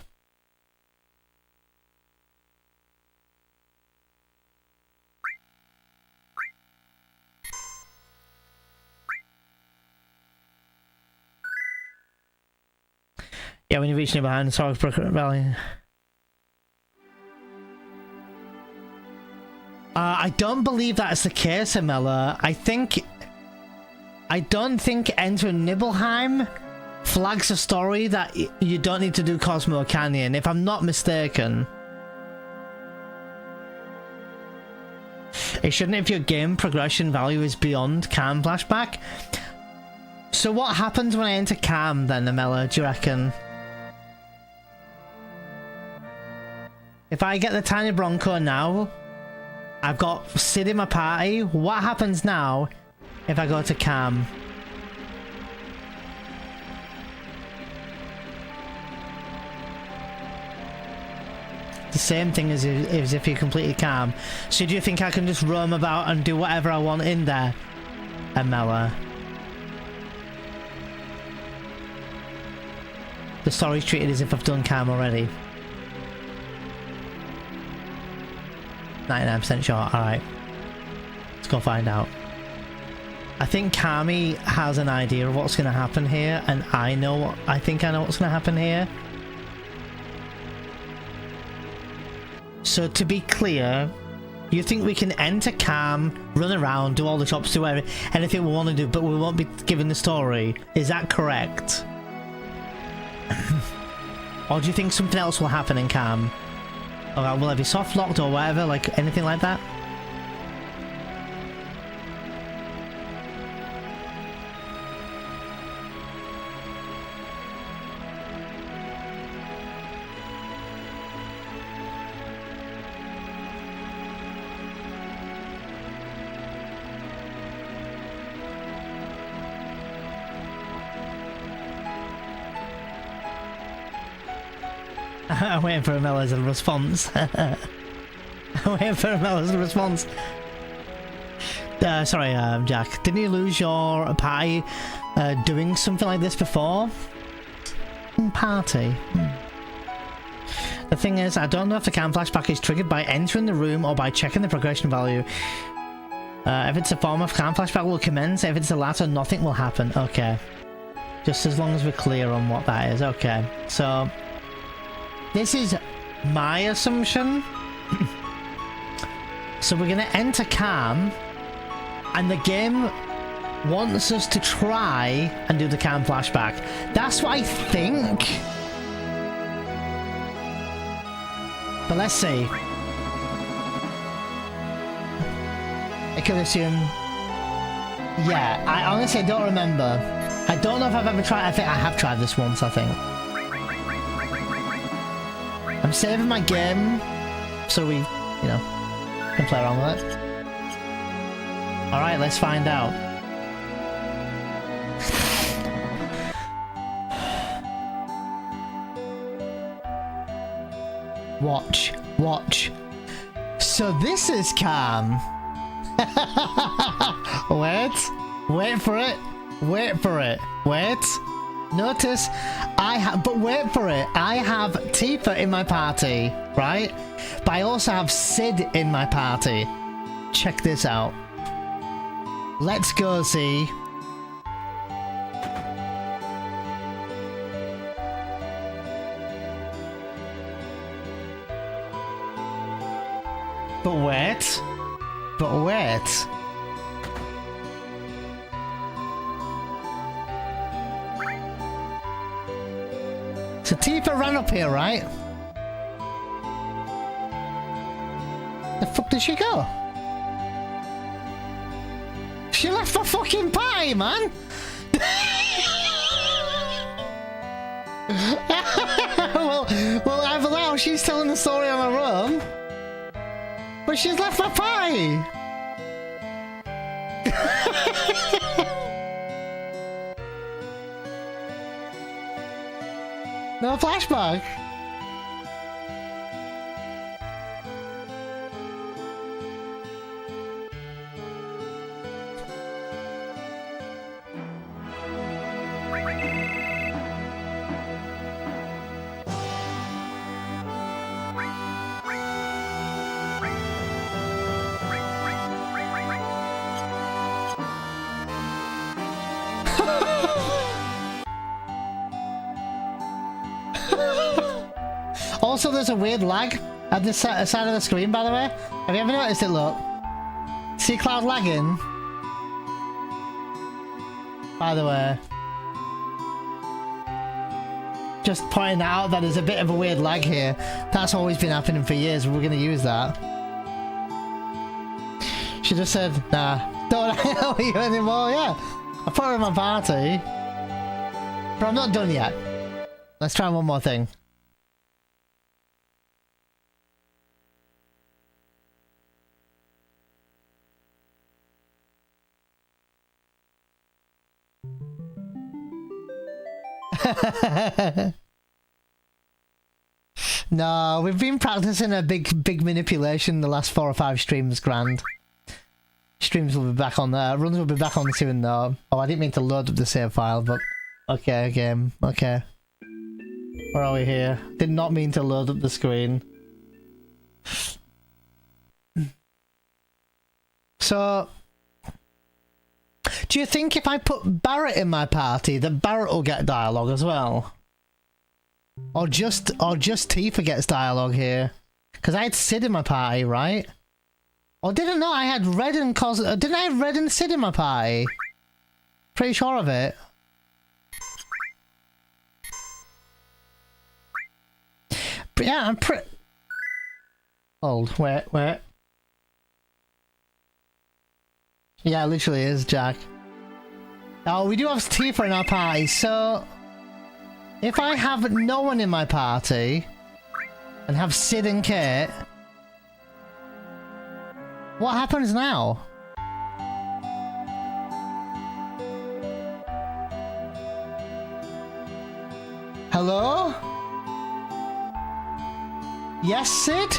Yeah, when you reach near behind the Sorrows Valley. I don't believe that's the case, Amela. I don't think entering Nibelheim flags a story that you don't need to do Cosmo Canyon, if I'm not mistaken. It shouldn't if your game progression value is beyond Calm flashback. So what happens when I enter Calm then, Amela, do you reckon? If I get the tiny Bronco now, I've got Sid in my party. What happens now if I go to Calm? The same thing as if you completely Calm. So do you think I can just roam about and do whatever I want in there, Amela? The story's treated as if I've done Calm already. 99% sure, alright. Let's go find out. I think Kami has an idea of what's going to happen here, and I think I know what's going to happen here. So to be clear, you think we can enter Calm, run around, do all the shops, do anything we want to do, but we won't be given the story. Is that correct? Or do you think something else will happen in Calm? Or will it be soft locked or whatever, like anything like that? I'm waiting for Amela's response. I'm waiting for Amela's response. Sorry, Jack. Didn't you lose your party doing something like this before? Party? The thing is, I don't know if the Calm flashback is triggered by entering the room or by checking the progression value. If it's a form of Calm flashback will commence. If it's the latter, nothing will happen. Okay. Just as long as we're clear on what that is. Okay. So... this is my assumption. So we're gonna enter Calm, and the game wants us to try and do the Calm flashback. That's what I think. But let's see. I could assume... yeah, I honestly don't remember. I don't know if I've ever tried... I think I have tried this once, I think. I'm saving my game, so we, you know, can play around with it. Alright, let's find out. Watch, watch. So this is calm. Wait for it, wait for it, wait. Notice, but wait for it. I have Tifa in my party, right? But I also have Sid in my party. Check this out. Let's go see. But wait. But wait. So Tifa ran up here, right? The fuck did she go? She left for fucking pie, man! well, either that or she's telling the story on her own. But she's left for pie! No flashback. Also, there's a weird lag at the side of the screen, by the way. Have you ever noticed it, look? See Cloud lagging? By the way. Just pointing out that there's a bit of a weird lag here. That's always been happening for years. We're going to use that. She just said, nah, don't help you anymore. Yeah, I put her in my party. But I'm not done yet. Let's try one more thing. No, we've been practicing a big manipulation the last 4 or 5 streams, grand. Streams will be back on there. Runs will be back on soon though. Oh, I didn't mean to load up the save file, but okay, game. Okay. Where are we here? Did not mean to load up the screen. So, do you think if I put Barrett in my party, that Barrett will get dialogue as well? Or just Tifa gets dialogue here? Because I had Sid in my party, right? Or didn't know I had Red and didn't I have Red and Sid in my party? Pretty sure of it. But yeah, I'm pretty... Hold, wait. Yeah, it literally is, Jack. Oh, we do have Tifa in our party, so... If I have no one in my party, and have Sid and Kate, what happens now? Hello? Yes, Sid?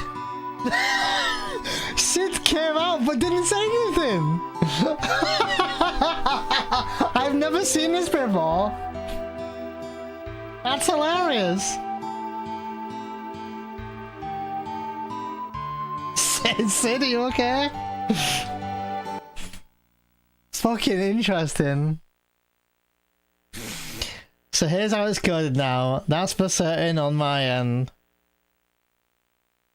Sid came out but didn't say anything. I've never seen this before. That's hilarious. Sid, are you okay? It's fucking interesting. So here's how it's coded now. That's for certain on my end.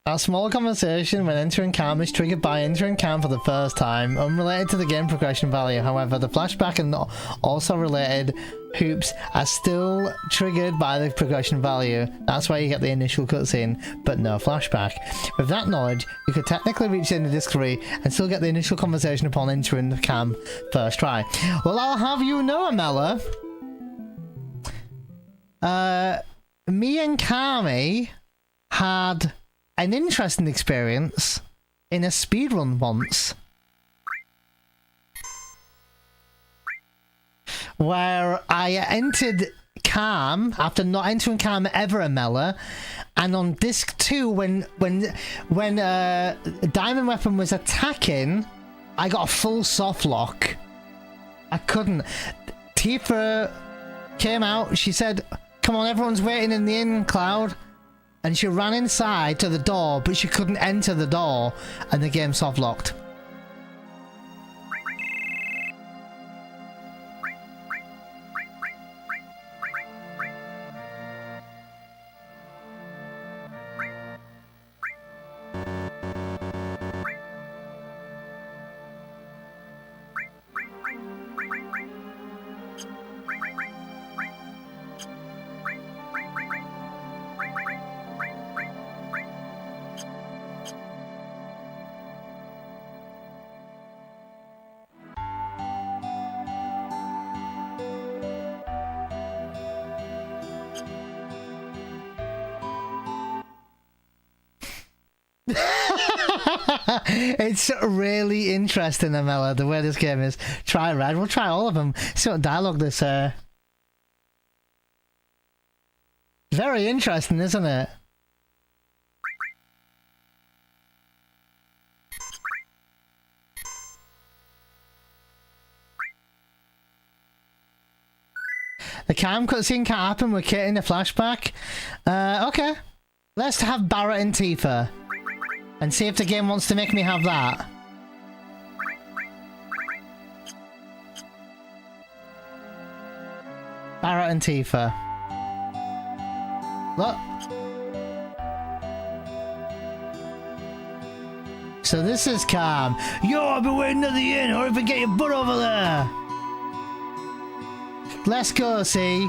That small conversation when entering cam is triggered by entering cam for the first time, unrelated to the game progression value. However, the flashback and also related hoops are still triggered by the progression value. That's why you get the initial cutscene, but no flashback. With that knowledge, you could technically reach the end of disc 3 and still get the initial conversation upon entering the cam first try. Well, I'll have you know, Amela. Me and Kami had an interesting experience in a speedrun once. where I entered calm after not entering calm ever, Amela, and on disc 2 when Diamond Weapon was attacking, I got a full soft lock. I couldn't. Tifa came out, she said, "Come on, everyone's waiting in the inn, Cloud." And she ran inside to the door, but she couldn't enter the door, and the game soft locked. It's really interesting, Amela, the way this game is. Try Red. We'll try all of them. See what dialogue this. Very interesting, isn't it? The cam cutscene can't happen. We're getting the flashback. Okay. Let's have Barrett and Tifa. And see if the game wants to make me have that. Barrett and Tifa. Look. So this is calm. Yo, I've been waiting at the inn. Hurry up and get your butt over there. Let's go, see.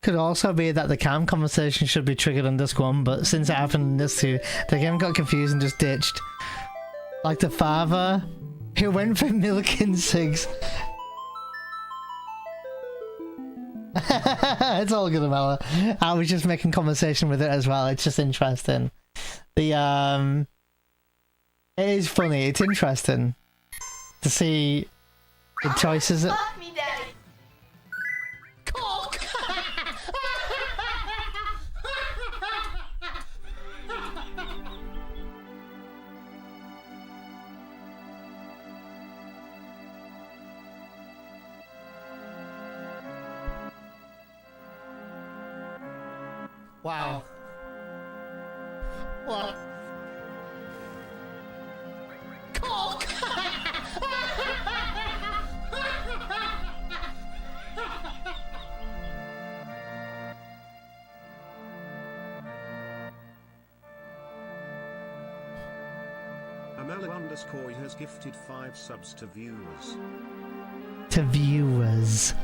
Could also be that the cam conversation should be triggered on disc 1, but since it happened in disc 2, the game got confused and just ditched. Like the father who went for milk and cigs. It's all good, Amela. I was just making conversation with it as well. It's just interesting. It is funny. It's interesting to see the choices. Fuck me, Daddy. Coke. Wow. What? Coke. Amela_ has gifted 5 subs to viewers. To viewers.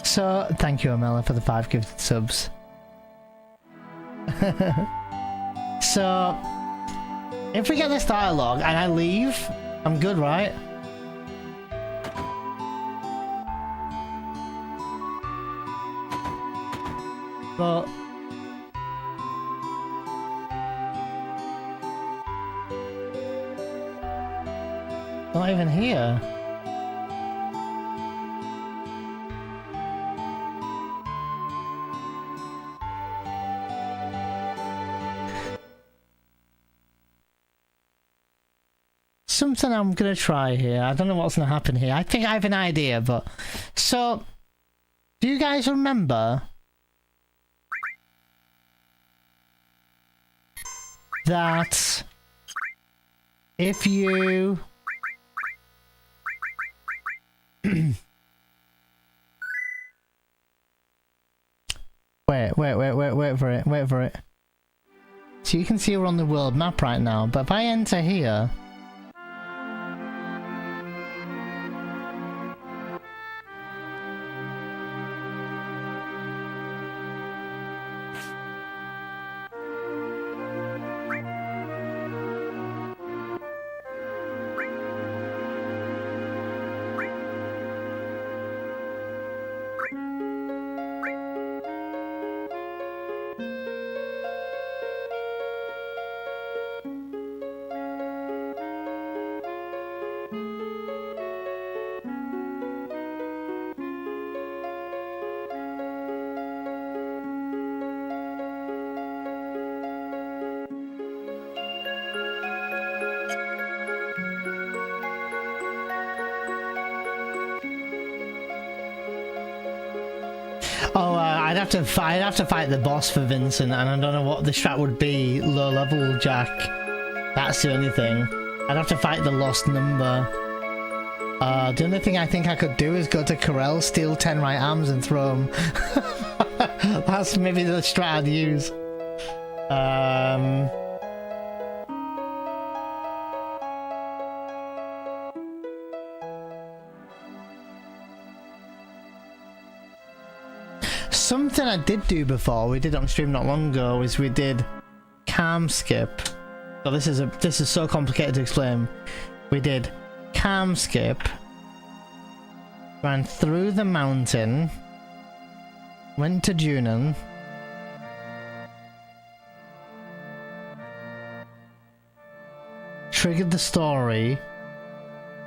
So, thank you, Amela, for the 5 gifted subs. So, if we get this dialogue and I leave, I'm good, right? But... not even here. something I'm gonna try here. I don't know what's gonna happen here. I think I have an idea, but so do you guys remember that if you wait for it. So you can see we're on the world map right now, but if I enter here, I'd have to fight the boss for Vincent, and I don't know what the strat would be. Low level Jack. That's the only thing. I'd have to fight the lost number. The only thing I think I could do is go to Corel, steal 10 right arms, and throw them. That's maybe the strat I'd use. Something I did do before, we did on stream not long ago, is we did calm skip. So this is so complicated to explain. We did calm skip, ran through the mountain, went to Junon, triggered the story,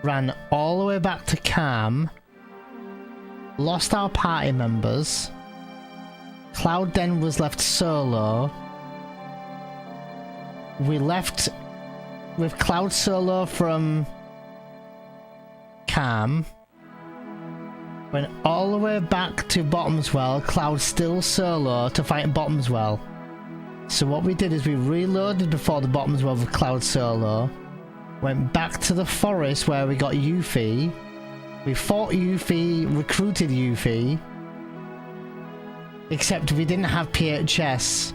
ran all the way back to calm, lost our party members. Cloud then was left solo. We left with Cloud solo from Cam. Went all the way back to Bottomswell. Cloud still solo to fight Bottomswell. So what we did is we reloaded before the Bottomswell with Cloud solo. Went back to the forest where we got Yuffie. We fought Yuffie, recruited Yuffie. Except we didn't have PHS.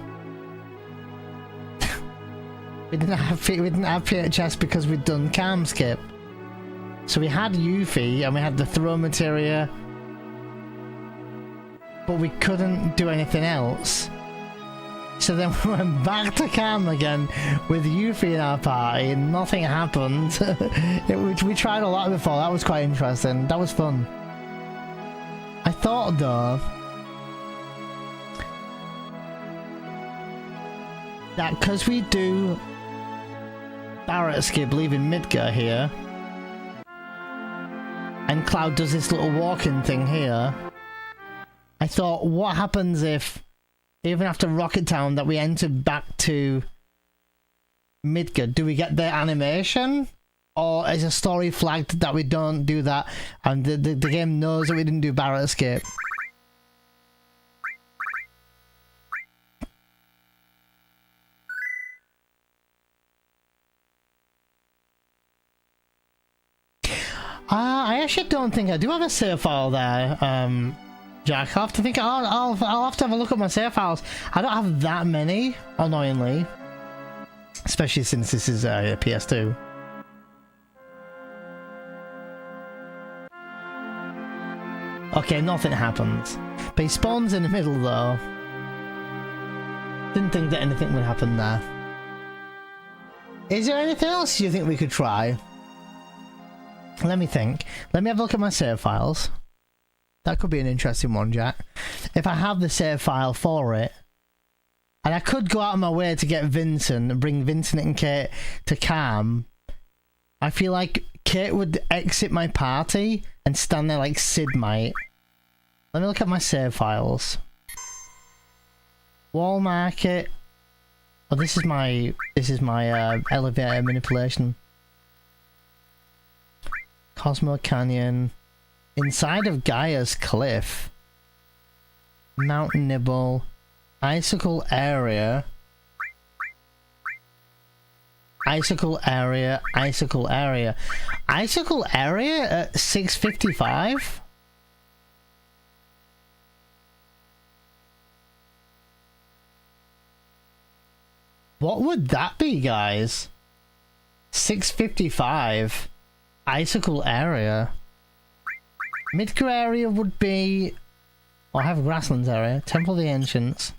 we didn't have PHS because we'd done calm skip. So we had Yuffie and we had the throw materia, but we couldn't do anything else. So then we went back to calm again with Yuffie in our party and nothing happened. We tried a lot before. That was quite interesting. That was fun. I thought though that because we do Barrett skip leaving Midgar here, and Cloud does this little walking thing here, I thought, what happens if, even after Rocket Town, that we entered back to Midgar, do we get the animation? Or is a story flagged that we don't do that, and the game knows that we didn't do Barrett escape? I actually don't think I do have a save file there, Jack. I'll have to think. I'll have to have a look at my save files. I don't have that many, annoyingly, especially since this is a PS2. Okay, nothing happens, but he spawns in the middle though. Didn't think that anything would happen there. Is there anything else you think we could try? Let me think. Let me have a look at my save files. That could be an interesting one, Jack. If I have the save file for it, and I could go out of my way to get Vincent and bring Vincent and Kate to calm, I feel like Kate would exit my party and stand there like Sid might. Let me look at my save files. Wall market. Oh, this is my elevator manipulation. Cosmo Canyon. Inside of Gaia's Cliff. Mount Nibble. Icicle Area. Icicle Area. Icicle Area. Icicle Area at 655? What would that be, guys? 655. Icicle Area. Midgar area would be... Oh, I have a Grasslands area. Temple of the Ancients.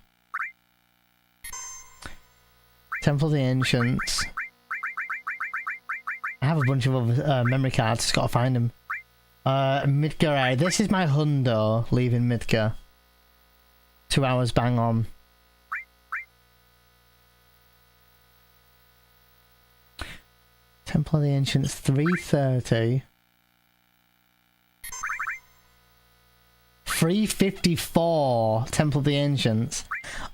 Temple of the Ancients. I have a bunch of other memory cards, just gotta find them. Midgar area. This is my hundo leaving Midgar. 2 hours bang on. Temple of the Ancients, 3:30. 3:54. Temple of the Ancients.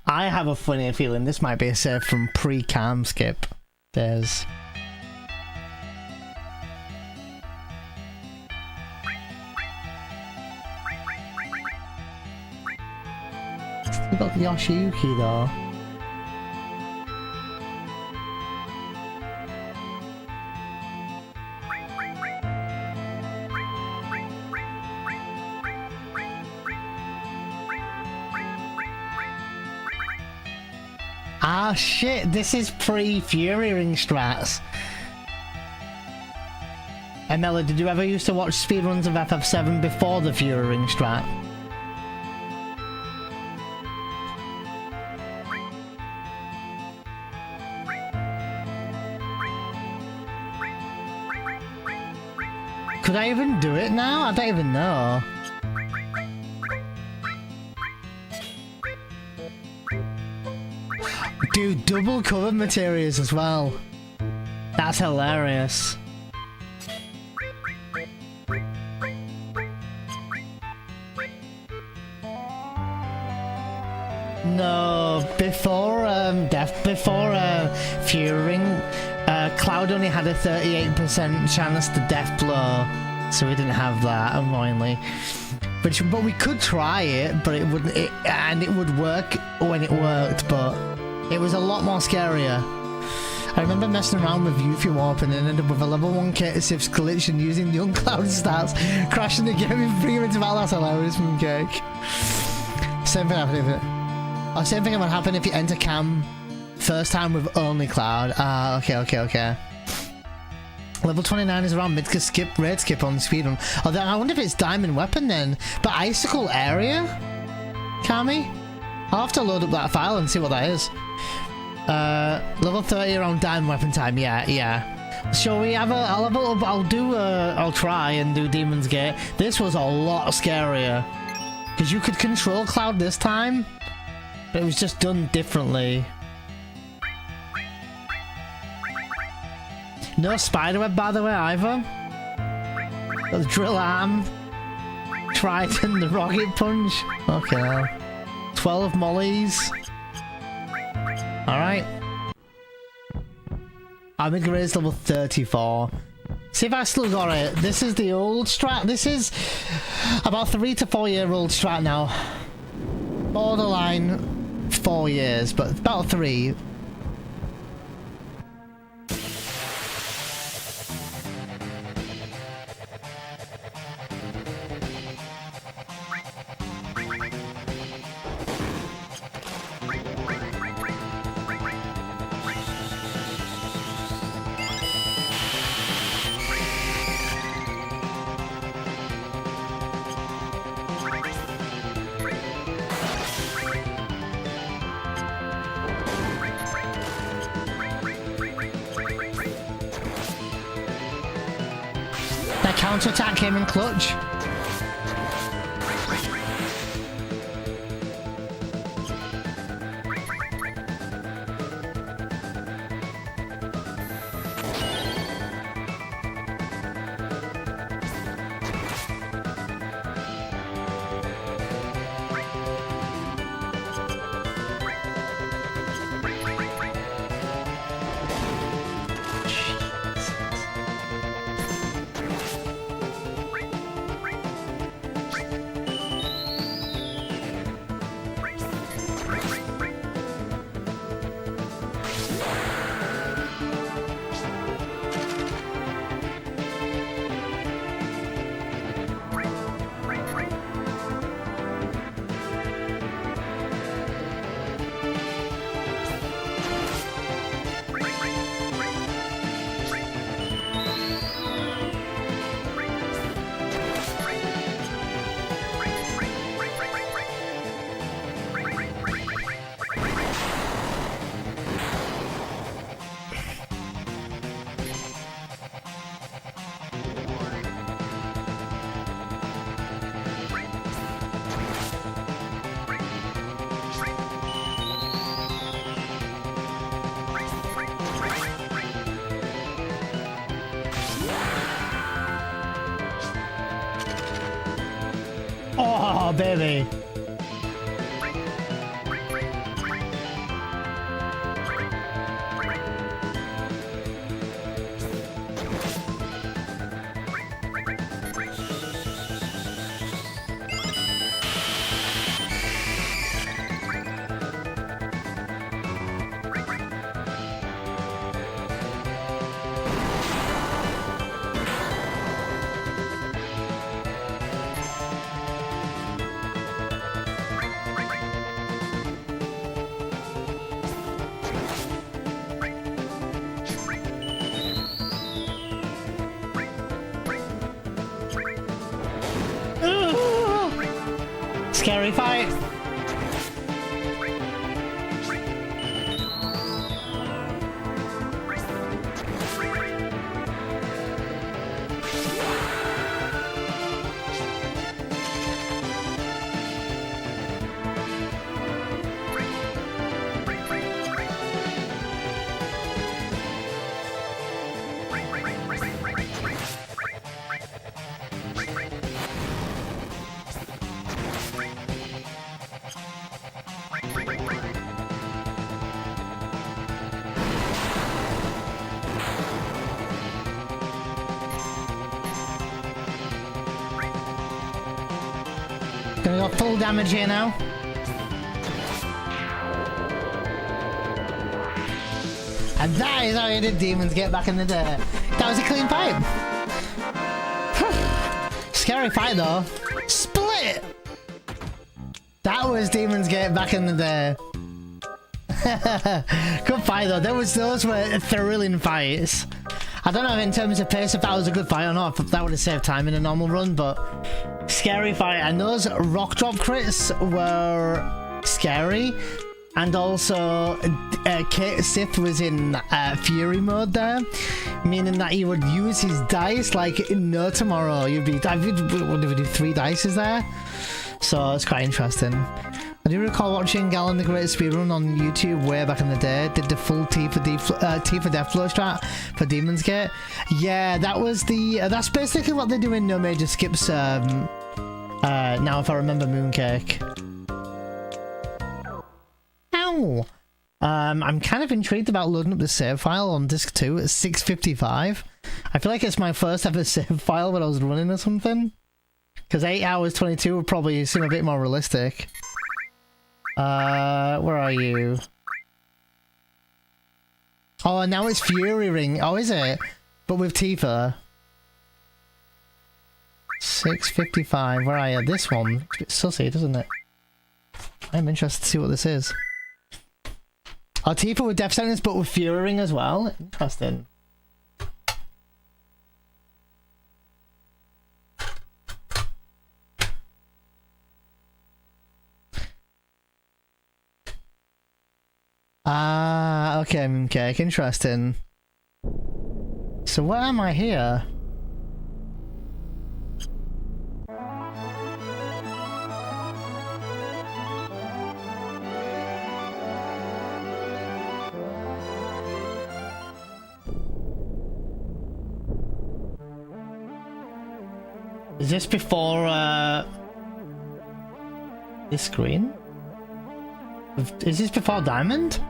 I have a funny feeling this might be a save from pre-cam skip days. Still got the Yoshiyuki though. Ah shit, this is pre-Fury Ring strats. Emella, did you ever used to watch speedruns of FF7 before the Fury Ring strat? Could I even do it now? I don't even know. Dude, double cover materials as well. That's hilarious. No, before Fury Ring, Cloud only had a 38% chance to death blow, so we didn't have that, annoyingly. But we could try it, but it wouldn't. And it would work when it worked, but it was a lot more scarier. I remember messing around with Yuffie Warp and then ended up with a level 1 Sif's glitch and using the uncloud stats, crashing the game in 3 minutes of battle. That's hilarious, Mooncake. Same thing happened if it. Oh, same thing would happen if you enter cam first time with only cloud. Ah, okay. Level 29 is around mid skip, raid skip on speedrun. Oh, then I wonder if it's diamond weapon then. But icicle area? Kami? I'll have to load up that file and see what that is. Level 30 around diamond weapon time. Yeah. Shall we have I'll level up. I'll try and do Demon's Gate. This was a lot scarier because you could control cloud this time, but it was just done differently. No spiderweb, by the way, either. The drill arm, Triton, the rocket punch. Okay, now 12 mollies. All right. I'm gonna raise level 34. See if I still got it. This is the old strat. This is about 3 to 4 year old strat now. Borderline 4 years, but about 3. Counter attack came in clutch. Oh, baby. Scary fight. Gonna go full damage here now. And that is how you did demons get back in the day. That was a clean fight. Scary fight though. Split! That was Demons Gate back in the day. Good fight though. Those were thrilling fights. I don't know in terms of pace if that was a good fight or not, if that would have saved time in a normal run, but scary fight. And those rock drop crits were scary. And also, Sith was in Fury mode there, meaning that he would use his dice like no tomorrow. What do we do, 3 dices there? So it's quite interesting. I do recall watching Galen the Great Speedrun on YouTube way back in the day. Did the full T for Death flow strat for Demon's Gate. Yeah, that was the. That's basically what they do in No Major Skips. Now, if I remember Mooncake. Ow! I'm kind of intrigued about loading up the save file on disc 2 at 6:55. I feel like it's my first ever save file when I was running or something. Because 8 hours 22 would probably seem a bit more realistic. Where are you? Oh, now it's Fury Ring. Oh, is it? But with Tifa. 6:55. Where are you? This one. It's a bit sussy, doesn't it? I'm interested to see what this is. Oh, Tifa with Death Sentence, but with Fury Ring as well. Interesting. Ah, okay, Mooncake, interesting. So where am I here? Is this before, this screen? Is this before Diamond?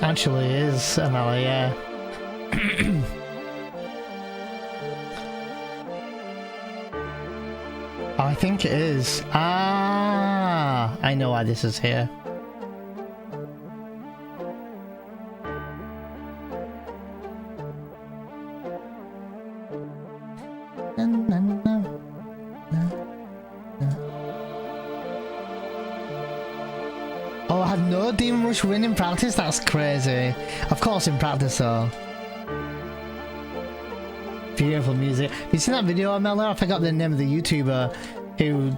Actually is MLA, yeah. Oh, I think it is. Ah, I know why this is here. Oh, I had no Demon Rush win in practice? That's crazy. Like in practice though. Beautiful music. You seen that video, Mela? I forgot the name of the YouTuber who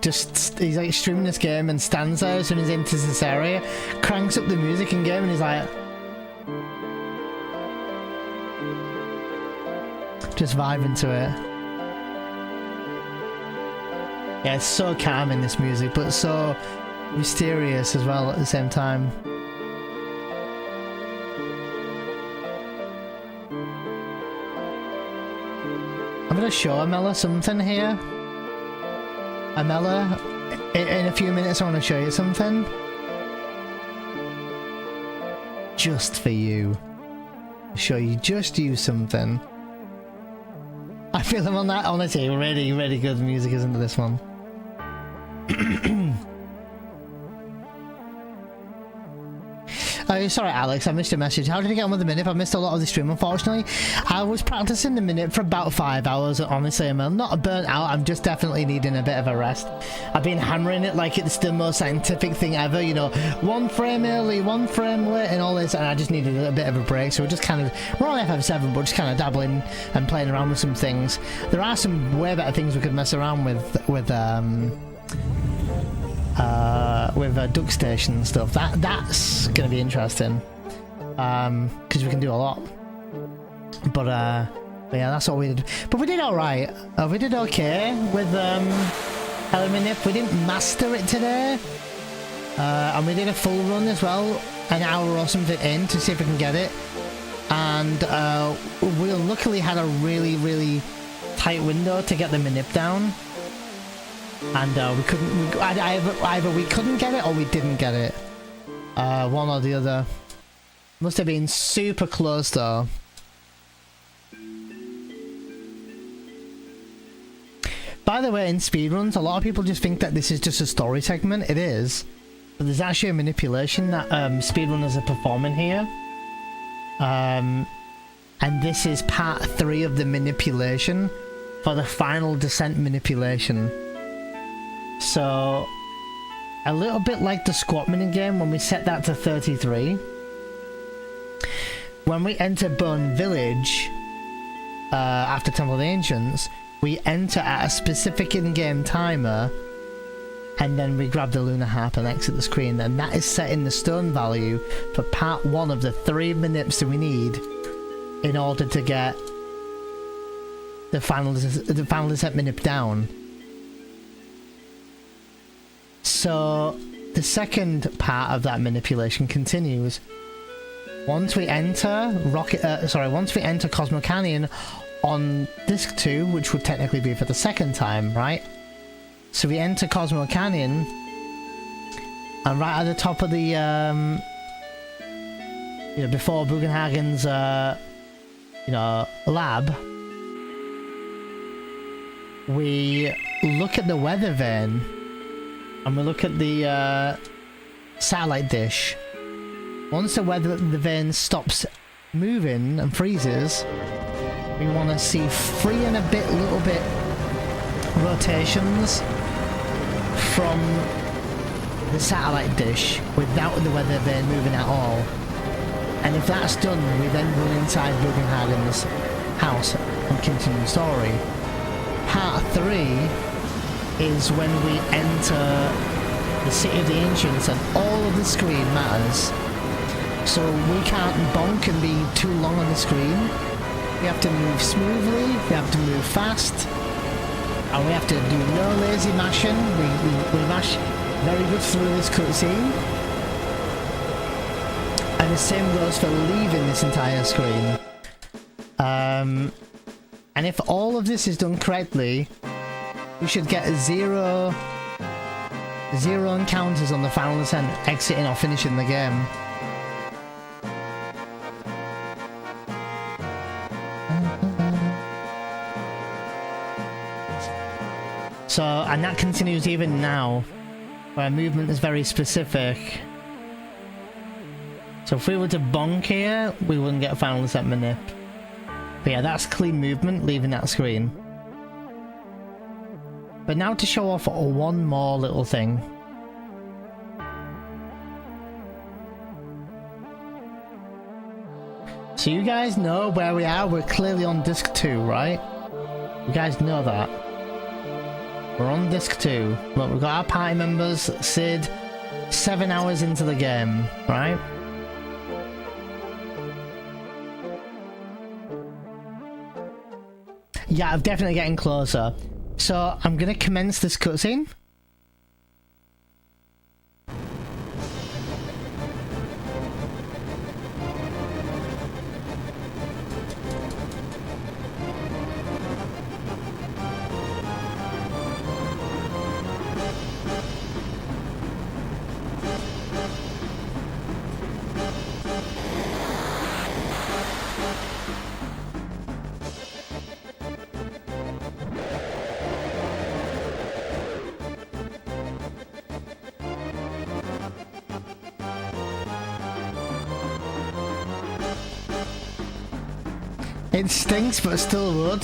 he's like streaming this game and stands there as soon as he enters this area, cranks up the music in game and he's like just vibing to it. Yeah, it's so calming, this music, but so mysterious as well at the same time. I'm gonna show Amela something here. Amela, in a few minutes I want to show you something. Just for you. Show you something. I feel I'm on that, honestly, really good music is into this one. Oh, sorry Alex, I missed your message. How did you get on with the Manip? I missed a lot of the stream, unfortunately. I was practicing the Manip for about 5 hours, honestly. I'm not burnt out, I'm just definitely needing a bit of a rest. I've been hammering it like it's the most scientific thing ever, you know, 1 frame early, 1 frame late and all this, and I just needed a bit of a break. So we're just kind of, we're on FF7, but just kind of dabbling and playing around with some things. There are some way better things we could mess around with duck station and stuff. That's gonna be interesting, because we can do a lot. But yeah, that's what we did. But we did all right. We did okay with Manip. We didn't master it today, and we did a full run as well, an hour or something in to see if we can get it. And we luckily had a really tight window to get the Manip down. And we couldn't, either we couldn't get it or we didn't get it. One or the other. Must have been super close though. By the way, in speedruns, a lot of people just think that this is just a story segment. It is. But there's actually a manipulation that speedrunners are performing here. And this is part 3 of the manipulation for the final descent manipulation. So, a little bit like the squat minigame, when we set that to 33, when we enter Bone Village, after Temple of the Ancients, we enter at a specific in-game timer, and then we grab the Lunar Harp and exit the screen, and that is setting the stone value for part 1 of the 3 manips that we need in order to get the final descent manip down. So the second part of that manipulation continues. Once we enter once we enter Cosmo Canyon on disc 2, which would technically be for the second time, right? So we enter Cosmo Canyon, and right at the top of the you know, before Bugenhagen's you know, lab, we look at the weather vane. And we look at the satellite dish. Once the vane stops moving and freezes, we want to see 3 and a bit little bit rotations from the satellite dish without the weather vane moving at all. And if that's done, we then run inside Bugenhagen's house and continue the story. Part 3 is when we enter the City of the Ancients and all of the screen matters. So we can't bonk and be too long on the screen. We have to move smoothly, we have to move fast, and we have to do no lazy mashing. We mash very good through this cutscene. And the same goes for leaving this entire screen. And if all of this is done correctly, we should get zero encounters on the final descent, exiting or finishing the game. So, and that continues even now, where movement is very specific. So if we were to bonk here, we wouldn't get a final descent manip. But yeah, that's clean movement, leaving that screen. But now to show off one more little thing. So you guys know where we are. We're clearly on disc 2, right? You guys know that. We're on disc 2. Look, we've got our party members, Sid, 7 hours into the game, right? Yeah, I'm definitely getting closer. So I'm gonna commence this cutscene. It stinks, but still would.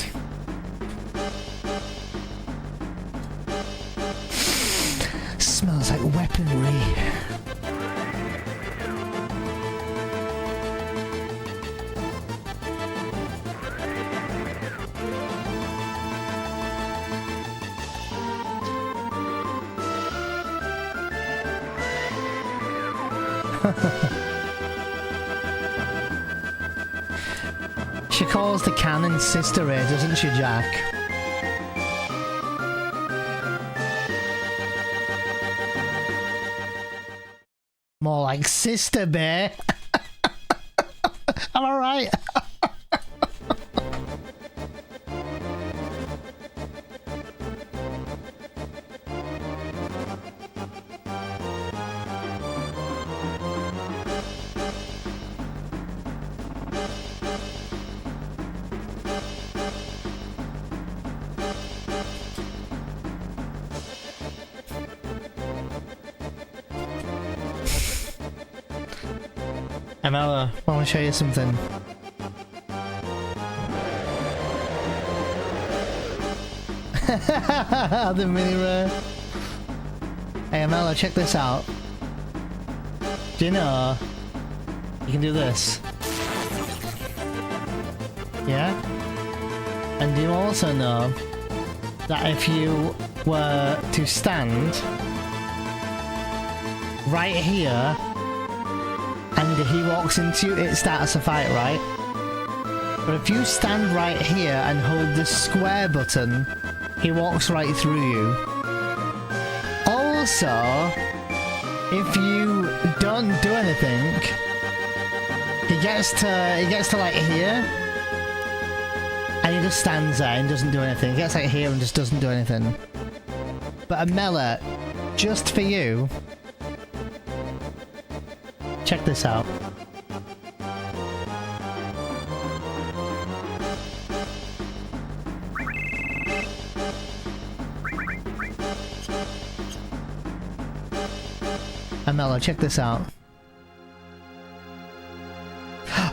Smells like weaponry. She calls the cannon Sister Ray, doesn't she, Jack? More like Sister Bear. Am I right? Amela, I want to show you something. The mini rare. Hey Amela, check this out. Do you know you can do this? Yeah? And do you also know that if you were to stand right here and he walks into you, it starts a fight, right? But if you stand right here and hold the square button, he walks right through you. Also, if you don't do anything, he gets to like here, and he just stands there and doesn't do anything. He gets like here and just doesn't do anything. But Amela, just for you, check this out. Amela, check this out.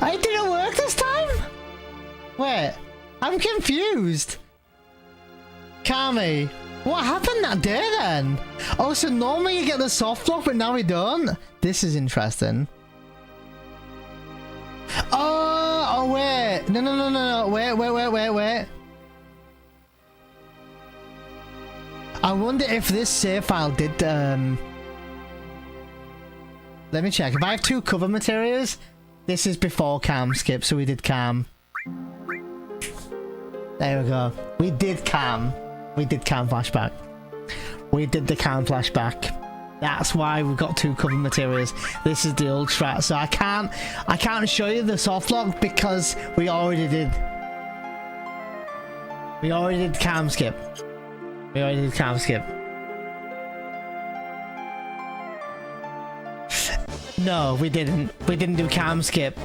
It didn't work this time? Wait, I'm confused. Kami, what happened that day then? Oh, so normally you get the soft lock, but now we don't? This is interesting. Oh, wait. No. Wait. I wonder if this save file did, let me check. If I have 2 cover materials, this is before cam skip, so we did cam. There we go. We did cam. We did cam flashback. We did the cam flashback. That's why we've got 2 cover materials. This is the old strat, so I can't show you the soft lock because we already did. We already did cam skip. No, we didn't. We didn't do cam skip.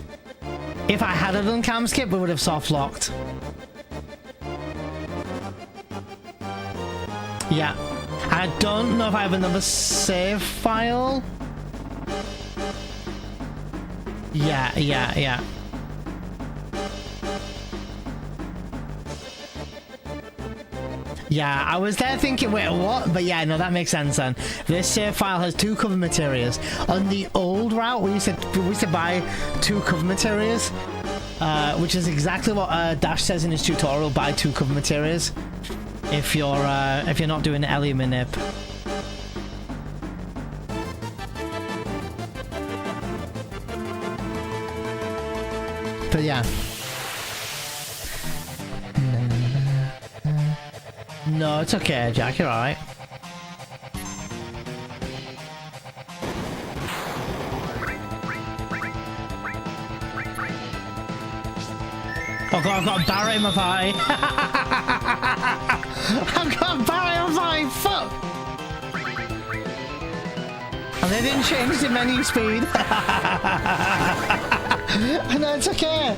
If I had done cam skip, we would have soft locked. Yeah. I don't know if I have another save file. Yeah. Yeah, I was there thinking, wait, what? But yeah, no, that makes sense then. This save file has 2 cover materials. On the old route, we used to buy 2 cover materials, which is exactly what Dash says in his tutorial. Buy 2 cover materials if you're not doing the Ellie manip. But yeah. No, it's okay, Jack, you're alright. Oh god, I've got a Barrett in my party. I've got a Barrett in my party, fuck! And they didn't change the menu speed. No, it's okay.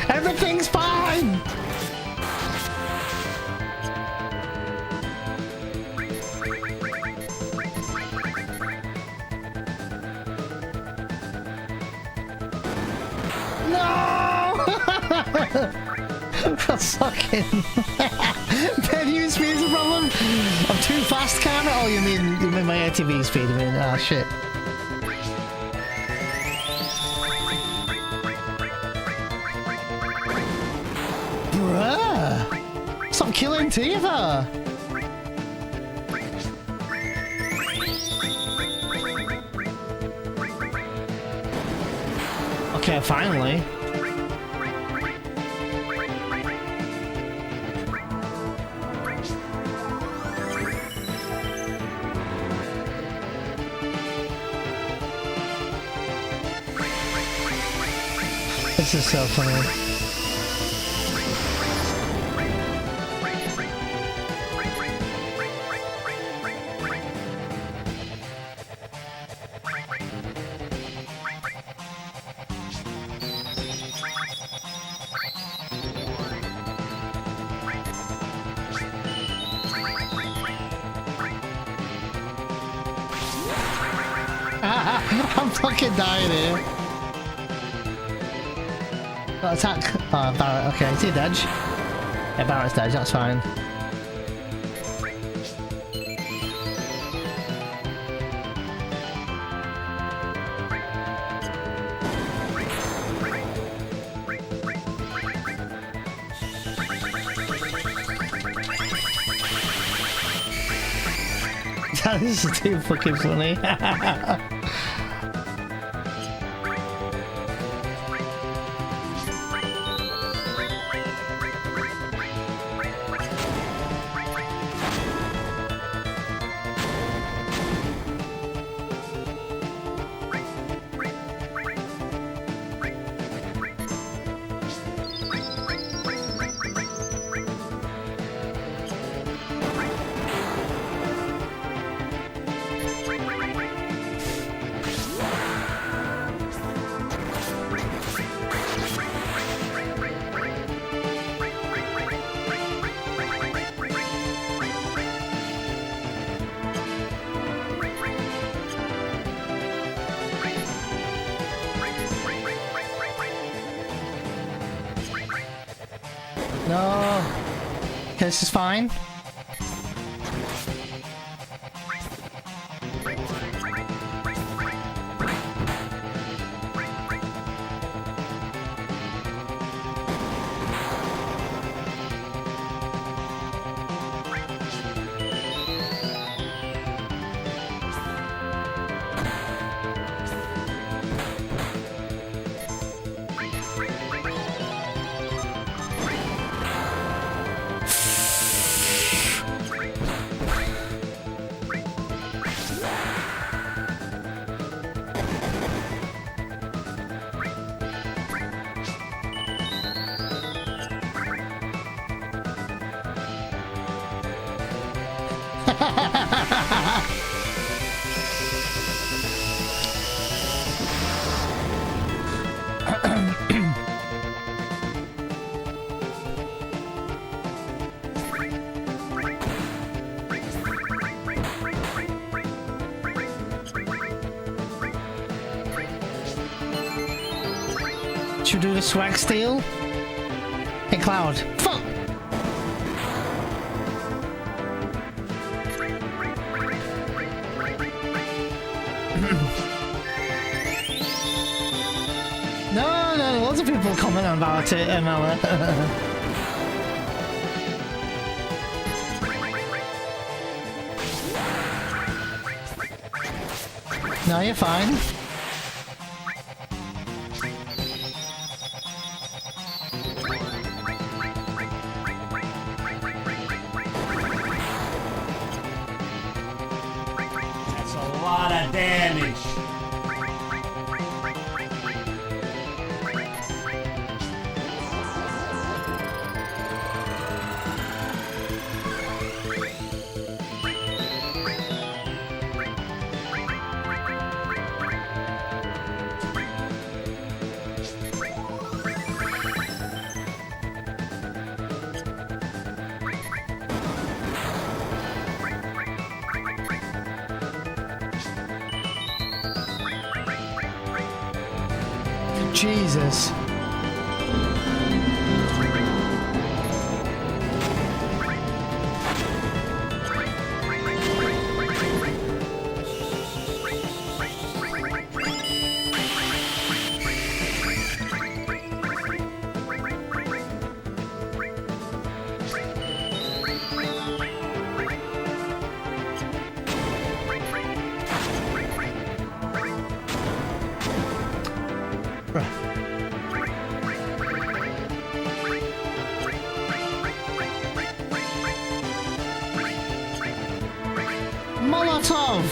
Everything's fine. No! Fucking menu speed's a problem. I'm too fast, can I? Oh, you mean my ATV speed? I mean, ah, shit. Bruh! Stop killing Tifa! Okay, finally. This is so funny. I'm fucking dying here. Got attack. Oh, Barrett. Okay, is he dead? Yeah, Barrett's dead. That's fine. This is too fucking funny. No. Okay, this is fine. Should we do the swag steal? Hey, Cloud. Fuck! No, lots of people comment about it, ML. No, you're fine. damage. Jesus. Molotov!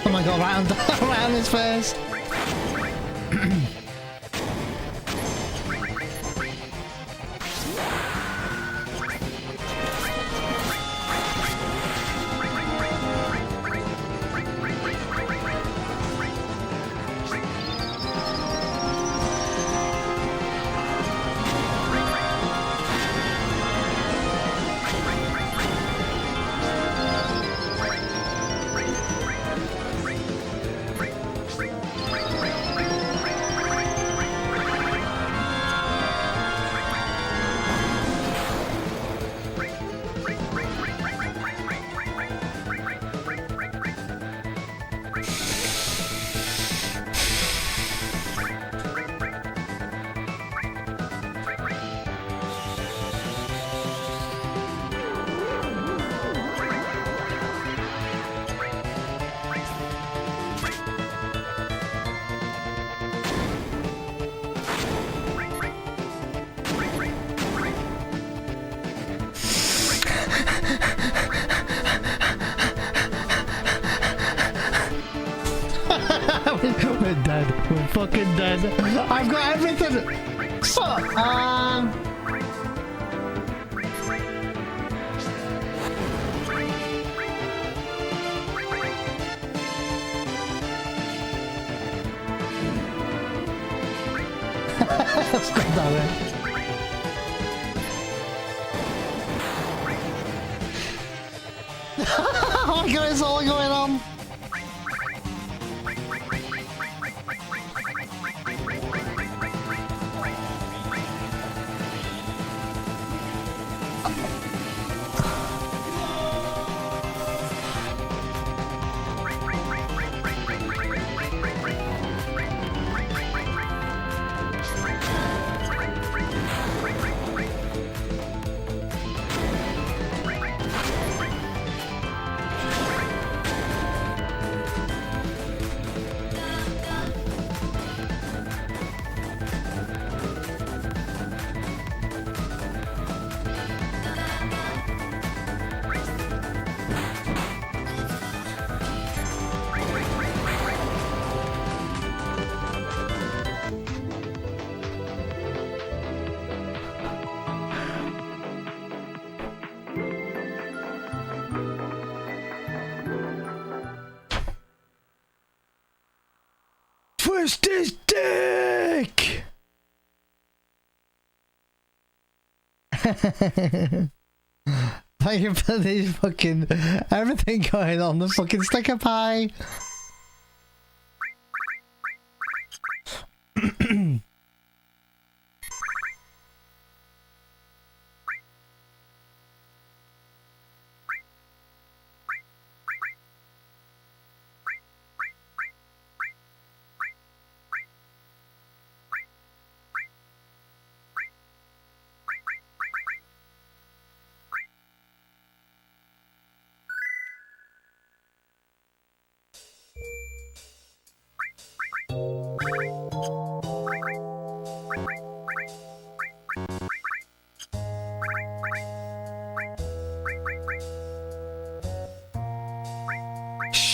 Oh my god, right on, right on his face. We're dead. We're fucking dead. I've got everything. So, let's go that way. Oh my god, it's all going on. Twist his dick! Thank you for these fucking everything going on the fucking sticker pie.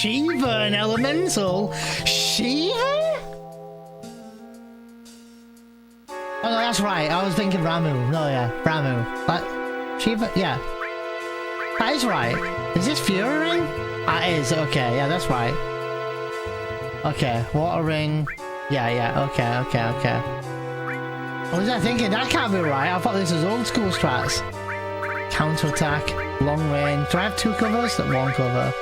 Shiva and Elemental? Shiva? Oh no, that's right. I was thinking Ramu. No, yeah, Ramu. But Shiva, yeah. That is right. Is this Fury Ring? Ah, it is. Okay, yeah, that's right. Okay, Water Ring. Yeah, okay. What was I thinking? That can't be right. I thought this was old school strats. Counter attack, long range. Do I have 2 covers? One cover.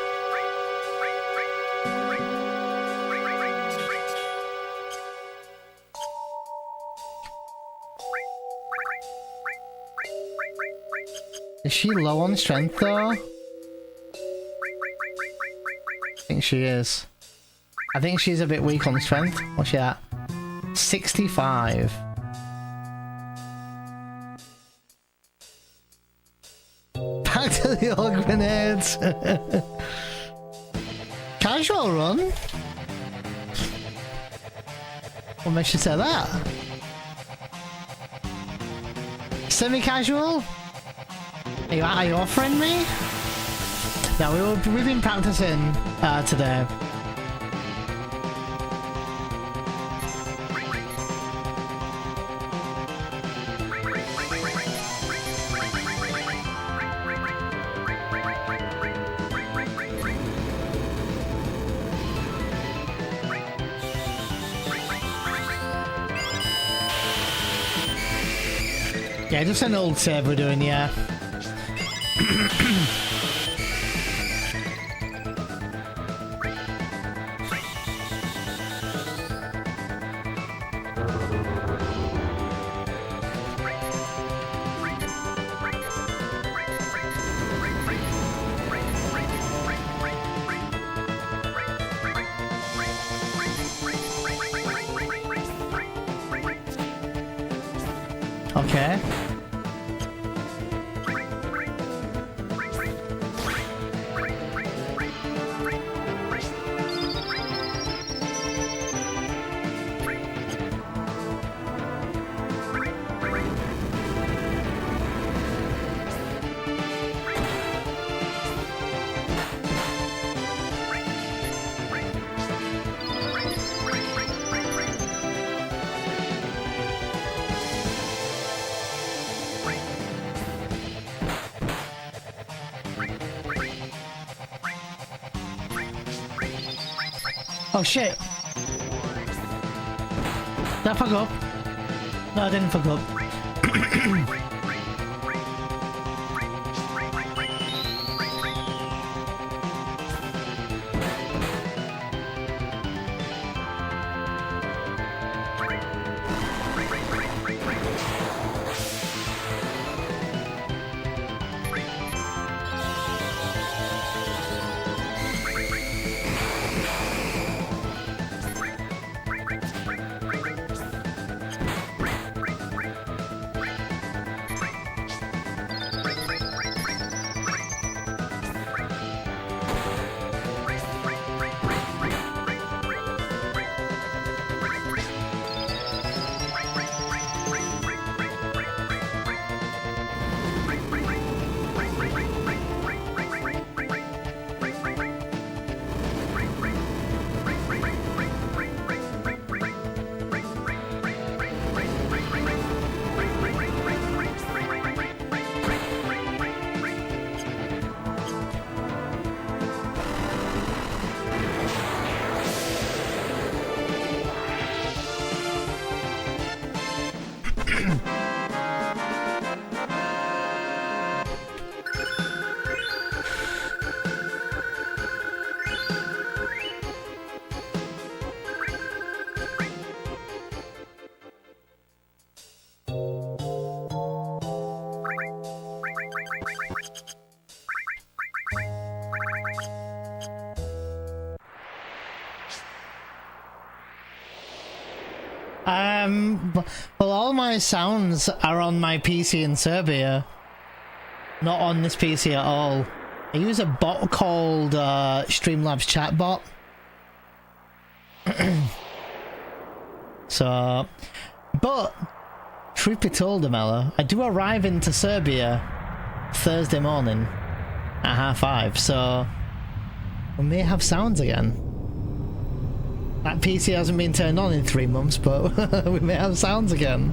Is she low on strength though? I think she is. I think she's a bit weak on strength. What's she at? 65. Back to the old grenades. Casual run? What makes you say that? Semi-casual? Are you offering me? Yeah, we've been practicing today. Yeah, just an old save we're doing, yeah. Okay. Oh shit! Did I fuck up? No, I didn't fuck up. Well, all my sounds are on my PC in Serbia, not on this PC at all. I use a bot called Streamlabs Chatbot. So, but truth be told, Amela, I do arrive into Serbia Thursday morning at 5:30. So, We may have sounds again. That PC hasn't been turned on in 3 months, but we may have sounds again.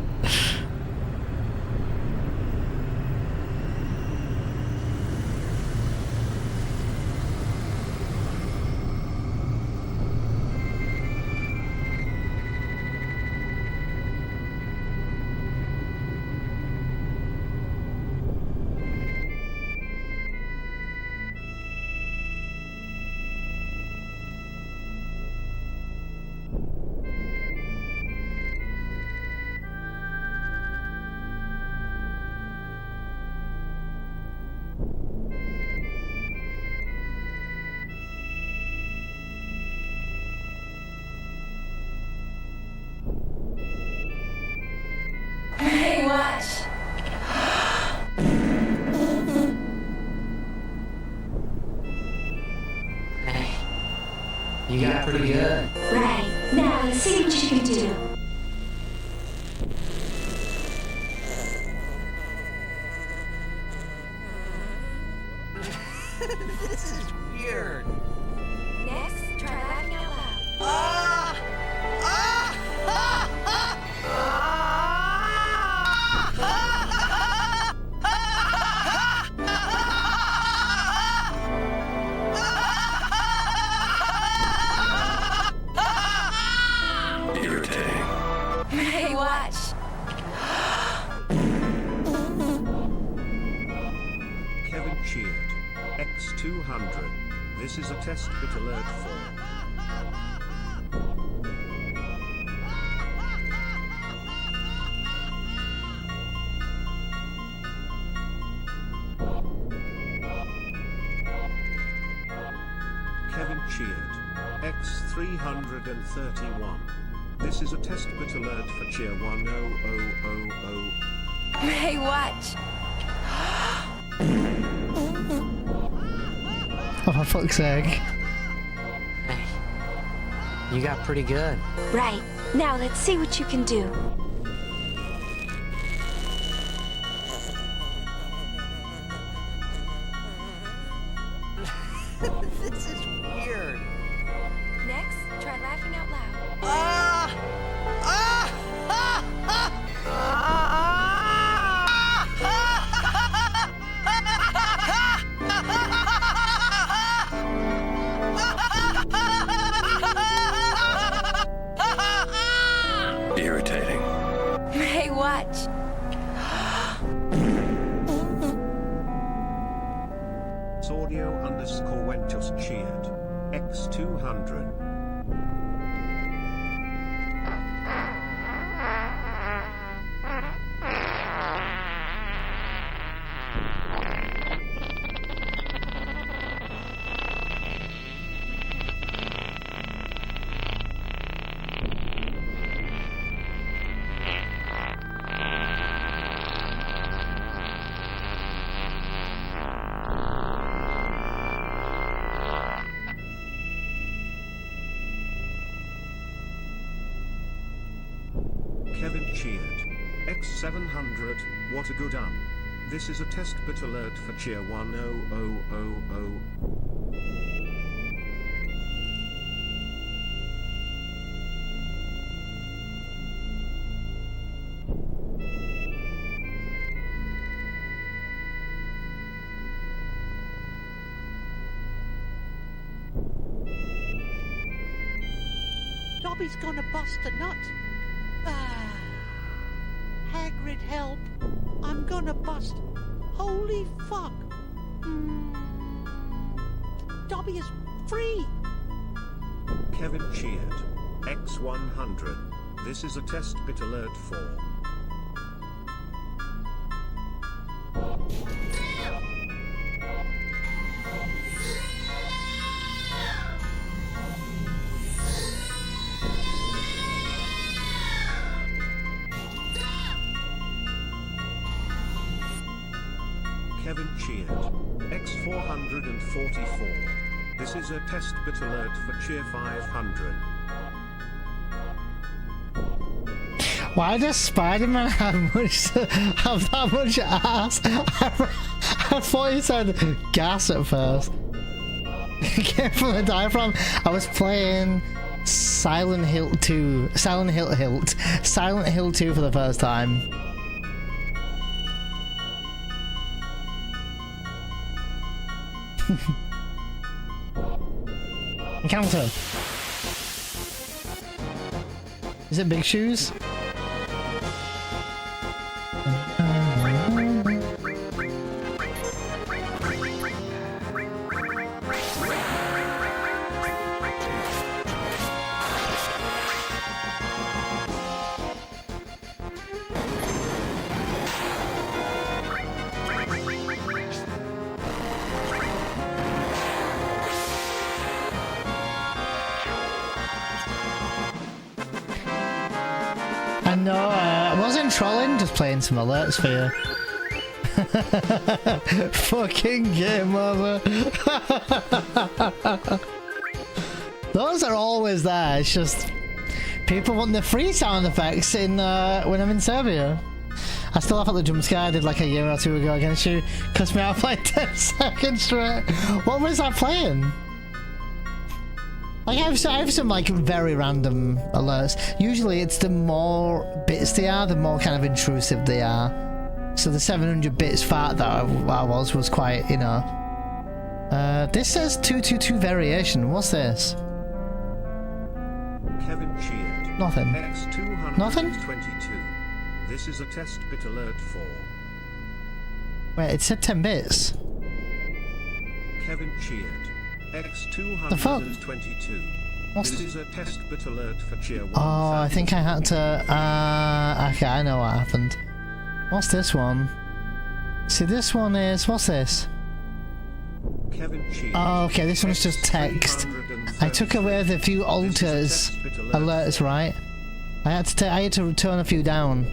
Hey, watch. Hey, you got pretty good. Right. Now let's see what you can do. This is weird. Next, try laughing out loud. Ah! Ah! Ah! Ah! Irritating. Hey, watch. Kevin cheered. X200. This is a test bit alert for. Kevin cheered. X331. This is a test bit alert for cheer 1000. Hey, watch. Oh, for fuck's sake. Hey, you got pretty good. Right. Now let's see what you can do. This is weird. Next, try laughing out loud. Ah! Ah! Ah! Ah! Irritating. Hey, watch. Audio underscore went just cheered. X200. Kevin cheered. X700, what a good This is a test bit alert for cheer 1000. Dobby's gonna bust a nut. Hagrid, help. I'm gonna bust. Holy fuck. Dobby is free. Kevin cheered. X100. This is a test bit alert for. Kevin cheered. X444. This is a test bit alert for cheer 500. Why does Spider-Man have that much ass? I thought he said gas at first. Came from the diaphragm. I was playing Silent Hill 2 for the first time. Encounter. Is it big shoes? No, I wasn't trolling, just playing some alerts for you. Fucking game over. Those are always there, it's just people want the free sound effects in when I'm in Serbia. I still have at the jump scare I did like a year or two ago against you. Cussed me out for like 10 seconds straight. What was I playing? Like I have some like very random alerts. Usually it's the more bits they are, the more kind of intrusive they are. So the 700 bits fart that I was quite, you know. This says 222 variation. What's this? Kevin cheered. Nothing. X222. Nothing? This is a test bit alert for Wait, it said 10 bits. Kevin cheered. The fuck? X222. What's This is a test bit alert for cheer 1. Oh, I think I had to. Okay, I know what happened. What's this one? See, this one is. What's this? Kevin cheered. Oh, okay, this one's just text. I took away the few alters alerts, right? I had to turn a few down.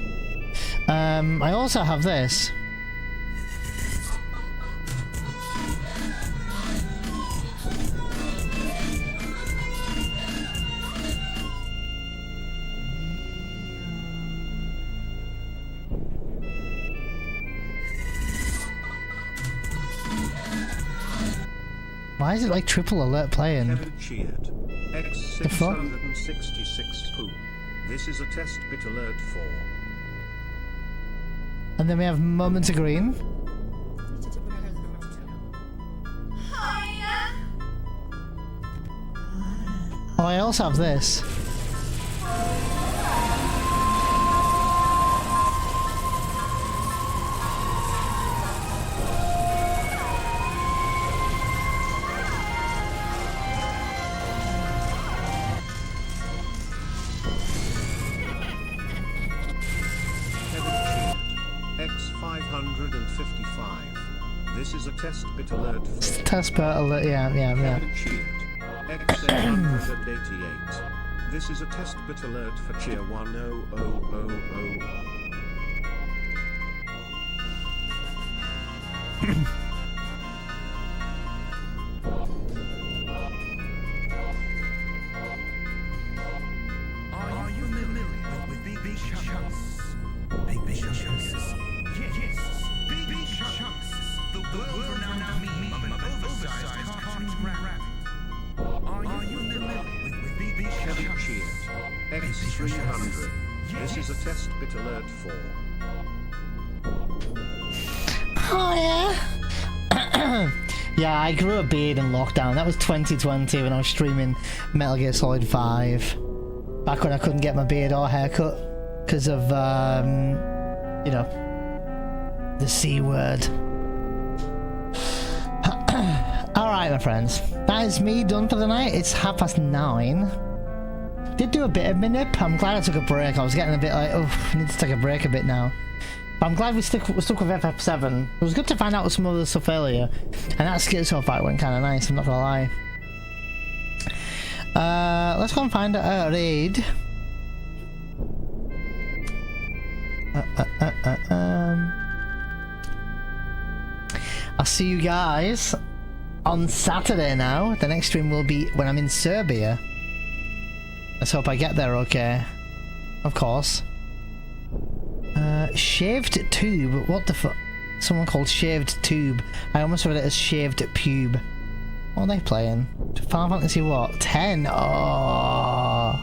I also have this. Why is it like triple alert playing? Kevin cheered. X666 poop. This is a test bit alert for. And then we have Moments of Green. Oh, I also have this. X555. This is a test bit alert for. Test bit alert, yeah. X888. This is a test bit alert for cheer 1000. Are you familiar with big chunks? Big chunks. Yes. Big chunks. The world-renowned meme of an oversized cartoon rabbit. Are you familiar with big Kevin chunks? cheered. X300. This is a test bit alert for. Oh yeah. Yeah, I grew a beard in lockdown. That was 2020 when I was streaming Metal Gear Solid 5. Back when I couldn't get my beard or haircut because of, you know, the C word. Alright, my friends. That is me done for the night. It's 9:30. Did do a bit of manip. I'm glad I took a break. I was getting a bit like, oh, I need to take a break a bit now. But I'm glad we stuck with FF7. It was good to find out some other stuff earlier. And that schizo fight went kind of nice, I'm not gonna lie. Let's go and find a raid. I'll see you guys on Saturday now. The next stream will be when I'm in Serbia. Let's hope I get there okay. Of course. Shaved tube. What the fuck? Someone called shaved tube. I almost read it as shaved pube. What are they playing? Final Fantasy what? 10? Oh.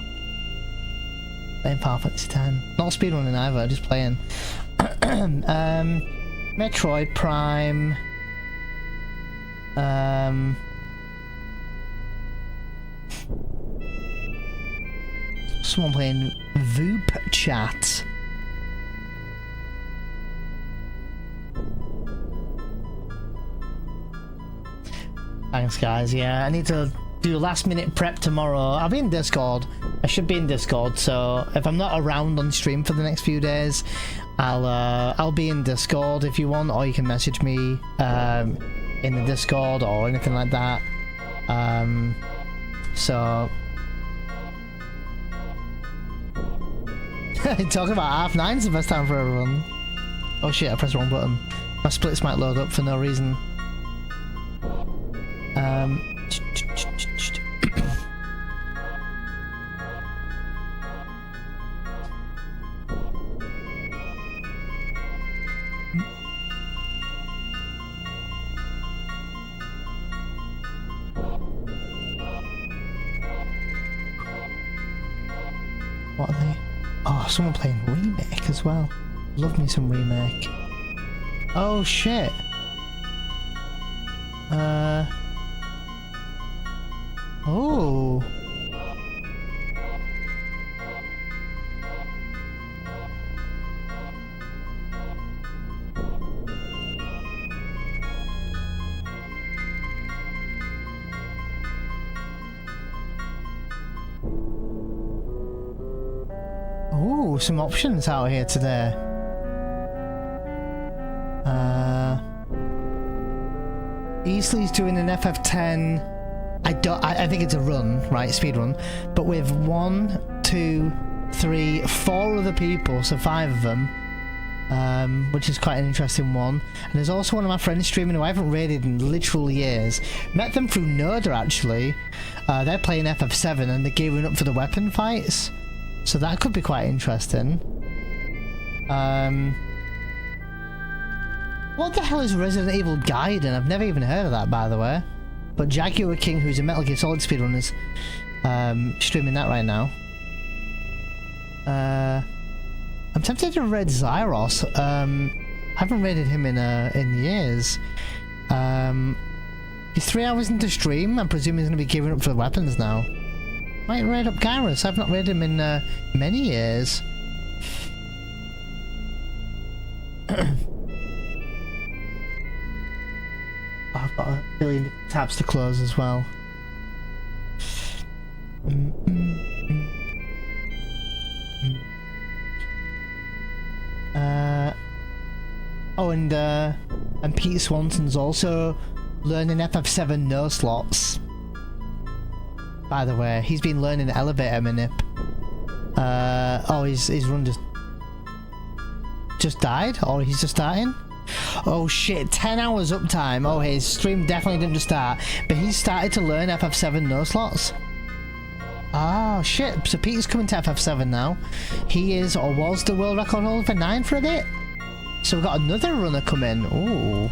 Playing Final Fantasy 10. Not speedrunning either, just playing. Metroid Prime. Someone playing Voop Chat. Thanks guys, yeah, I need to do last minute prep tomorrow. I'll be in Discord. I should be in Discord, so if I'm not around on stream for the next few days, I'll be in Discord if you want, or you can message me in the Discord or anything like that. So talking about half 9's the best time for everyone. Oh shit, I pressed the wrong button. My splits might load up for no reason. What are they? Oh, someone playing Remake as well. Love me some Remake. Oh shit. Oh. Oh, some options out here today. Easley's doing an FF10. I think it's a run, right? Speed run, but with 1, 2, 3, 4 other people, so 5 of them, which is quite an interesting one. And there's also one of my friends streaming who I haven't raided in literal years. Met them through Nerder actually. They're playing FF7 and they're gearing up for the weapon fights, so that could be quite interesting. What the hell is Resident Evil Gaiden? I've never even heard of that, by the way. But Jaguar King, who's a Metal Gear Solid speedrunner, is streaming that right now. I'm tempted to raid Zyros. I haven't raided him in years. He's 3 hours into stream. I'm presuming he's going to be gearing up for the weapons now. Might raid up Gyros. I've not raided him in many years. I've got a billion tabs to close as well. Oh, and Pete Swanson's also learning FF7 no slots. By the way, he's been learning elevator manip. Oh, his run just died, or he's just starting. Oh shit, 10 hours uptime. Oh, his stream definitely didn't just start, but he started to learn FF7 no slots. Oh shit, so Peter's coming to FF7 now. He is, or was, the world record holder for 9 for a bit. So we've got another runner coming. Ooh.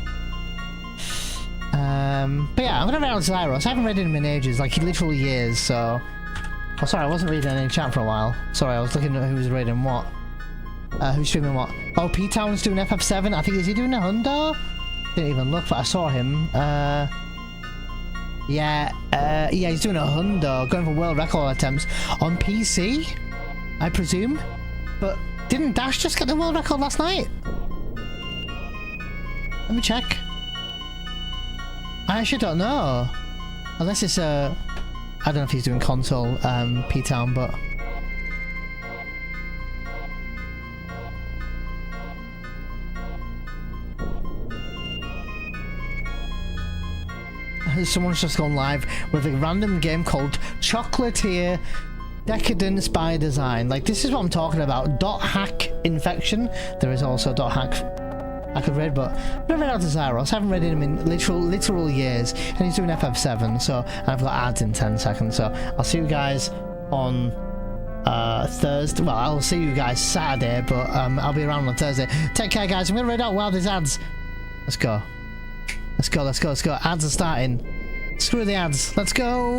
But yeah, I'm gonna read on Zyros. I haven't read him in ages, like literally years, so... Oh sorry, I wasn't reading any chat for a while. Sorry, I was looking at who was reading what. Who's streaming what? Oh, P-Town's doing FF7. I think, is he doing a hundo? Didn't even look, but I saw him. Yeah, he's doing a hundo, going for world record attempts on PC, I presume. But didn't Dash just get the world record last night? Let me check. I actually don't know. Unless it's I don't know if he's doing console, P-Town, but... Someone's just gone live with a random game called Chocolatier Decadence by Design. Like, this is what I'm talking about. .hack infection. There is also .hack I could read, but I've never read out to Zyros. I haven't read him in literal years, and he's doing FF7, so I've got ads in 10 seconds, so I'll see you guys on Thursday. Well, I'll see you guys Saturday, but I'll be around on Thursday. Take care, guys. I'm gonna read out while there's ads. Let's go. Let's go. Ads are starting. Screw the ads. Let's go.